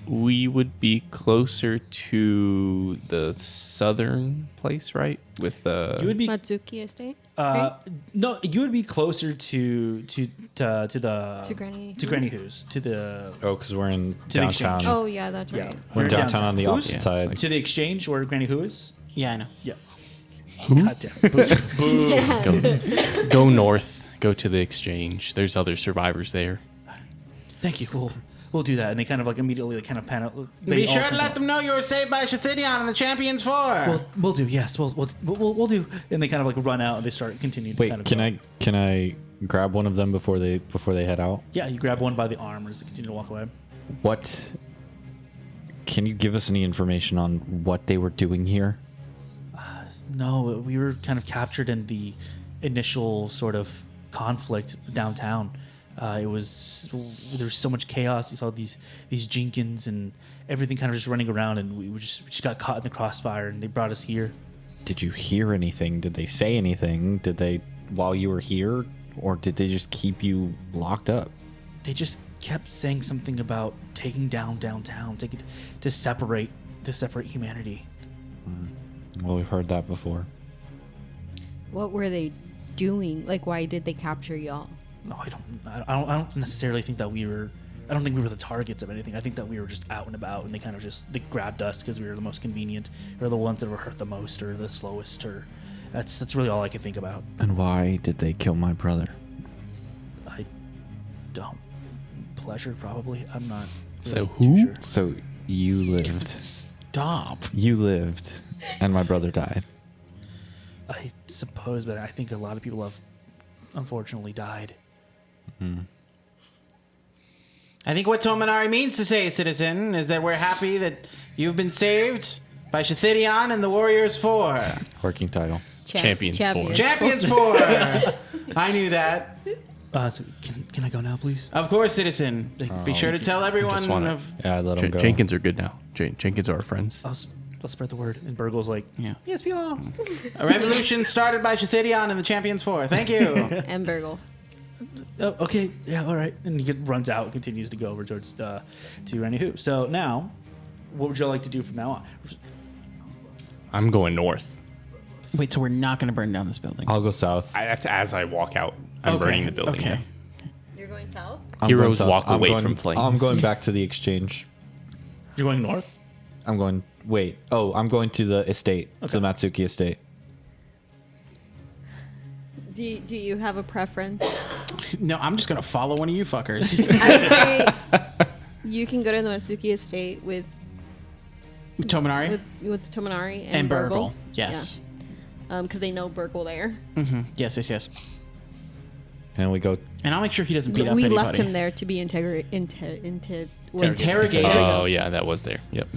we would be closer to the southern place, right? With You would be Matsuki Estate? Right? No, you would be closer to Granny Who's to the because we're in the downtown. exchange. Oh yeah, that's right. We're You're downtown on the Who's? opposite side. To the exchange where Granny Who is. Yeah, I know. Yeah. God damn it. Go north. Go to the exchange. There's other survivors there. Thank you. We'll do that. And they kind of like immediately like kind of pan out. Be sure to let them know you were saved by Shathidion and the Champions 4. We'll do. Yes, we'll do. And they kind of like run out and they start continuing. Wait, to kind of can I grab one of them before they head out? Yeah, you grab one by the arm as they continue to walk away. What? Can you give us any information on what they were doing here? No, we were kind of captured in the initial sort of conflict downtown. There was so much chaos. You saw these Jenkins and everything kind of just running around, and we just got caught in the crossfire, and they brought us here. Did you hear anything? Did they say anything? Did they while you were here, or did they just keep you locked up? They just kept saying something about taking down downtown, to separate humanity. Well, we've heard that before. What were they doing? Like, why did they capture y'all? No, I don't necessarily think that we were. I don't think we were the targets of anything. I think that we were just out and about, and they kind of they grabbed us because we were the most convenient, or the ones that were hurt the most, or the slowest, or that's really all I can think about. And why did they kill my brother? I don't. Pleasure, probably. I'm not. So really who? too sure. So you lived. Stop. You lived, and my brother died. I suppose, but I think a lot of people have unfortunately died. I think what Tomonari means to say, citizen, is that we're happy that you've been saved by Shathidion and the Warriors 4. Working title. Champions 4. Champions 4! I knew that. So can I go now, please? Of course, citizen. Be sure to tell everyone just wanna- of... Yeah, I let him go. Jenkins are good now. Jenkins are our friends. I'll spread the word. And Burgle's like, Yeah. yes, we are. A revolution started by Shathidion and the Champions 4. Thank you. And Burgle. Oh, okay, yeah, all right. And he runs out and continues to go over towards to Randy Who. So now, what would you like to do from now on? I'm going north. Wait, so we're not going to burn down this building? I'll go south. As I walk out, I'm burning the building. Okay. Yeah. You're going south? I'm Heroes going south. walk I'm away going- from flames. I'm going back to the exchange. You're going north? I'm going. Wait. Oh, I'm going to the estate, to the Matsuki estate. Do you have a preference? No, I'm just going to follow one of you fuckers. I would say you can go to the Matsuki estate with Tomonari? with Tomonari And Burgle. Burgle. Yes. Because they know Burgle there. Yes. And we go. And I'll make sure he doesn't beat up We anybody. left him there to be Interrogated. Oh yeah, that was there. Yep.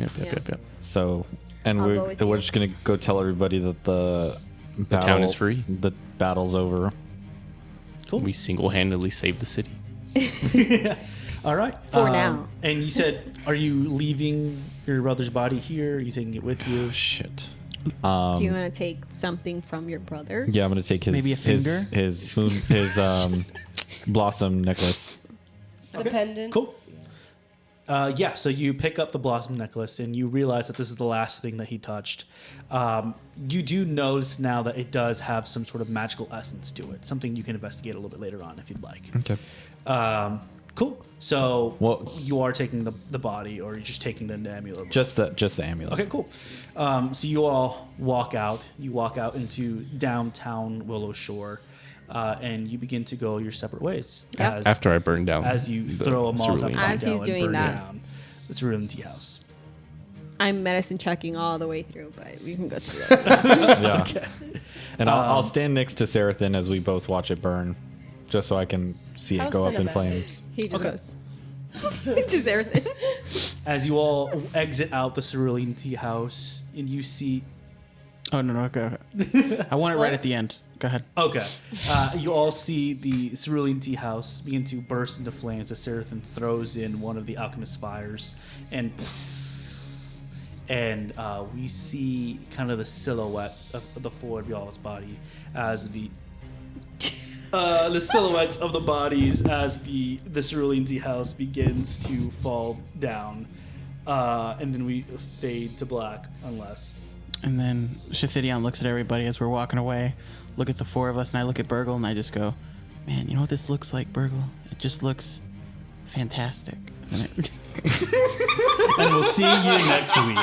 So, and I'll go with we're you. just gonna go tell everybody that the battle, town is free. The battle's over. Cool. We single-handedly saved the city. All right. For now. And you said, are you leaving your brother's body here? Are you taking it with you? Shit. Do you want to take something from your brother? Yeah, I'm gonna take his Maybe a finger? his blossom necklace. The pendant. Cool. Yeah, so you pick up the blossom necklace and you realize that this is the last thing that he touched. You do notice now that it does have some sort of magical essence to it, something you can investigate a little bit later on if you'd like. Okay. Cool. So Well- you are taking the body, or you're just taking the amulet? Just the amulet. Okay, cool. So you all walk out. You walk out into downtown Willow Shore, and you begin to go your separate ways. Yep. After I burn down, as you the throw a Molotov cerulean. As cocktail he's and doing burn that. down the cerulean tea house. I'm medicine checking all the way through, but we can go through that. Yeah. And I'll stand next to Seraphim as we both watch it burn, just so I can see it How go up in cinematic. flames. He just Okay. goes. Just everything. As you all exit out the cerulean tea house, and you see. Oh, no, go ahead. I want it right at the end. Go ahead. Okay. You all see the cerulean tea house begin to burst into flames as Seraphim throws in one of the alchemist fires, and we see kind of the silhouette of the four of y'all's body as the silhouettes of the bodies as the cerulean tea house begins to fall down, and then we fade to black unless And then Shithidion looks at everybody as we're walking away, look at the four of us, and I look at Burgle, and I just go, man, you know what this looks like, Burgle? It just looks fantastic. And we'll see you next week.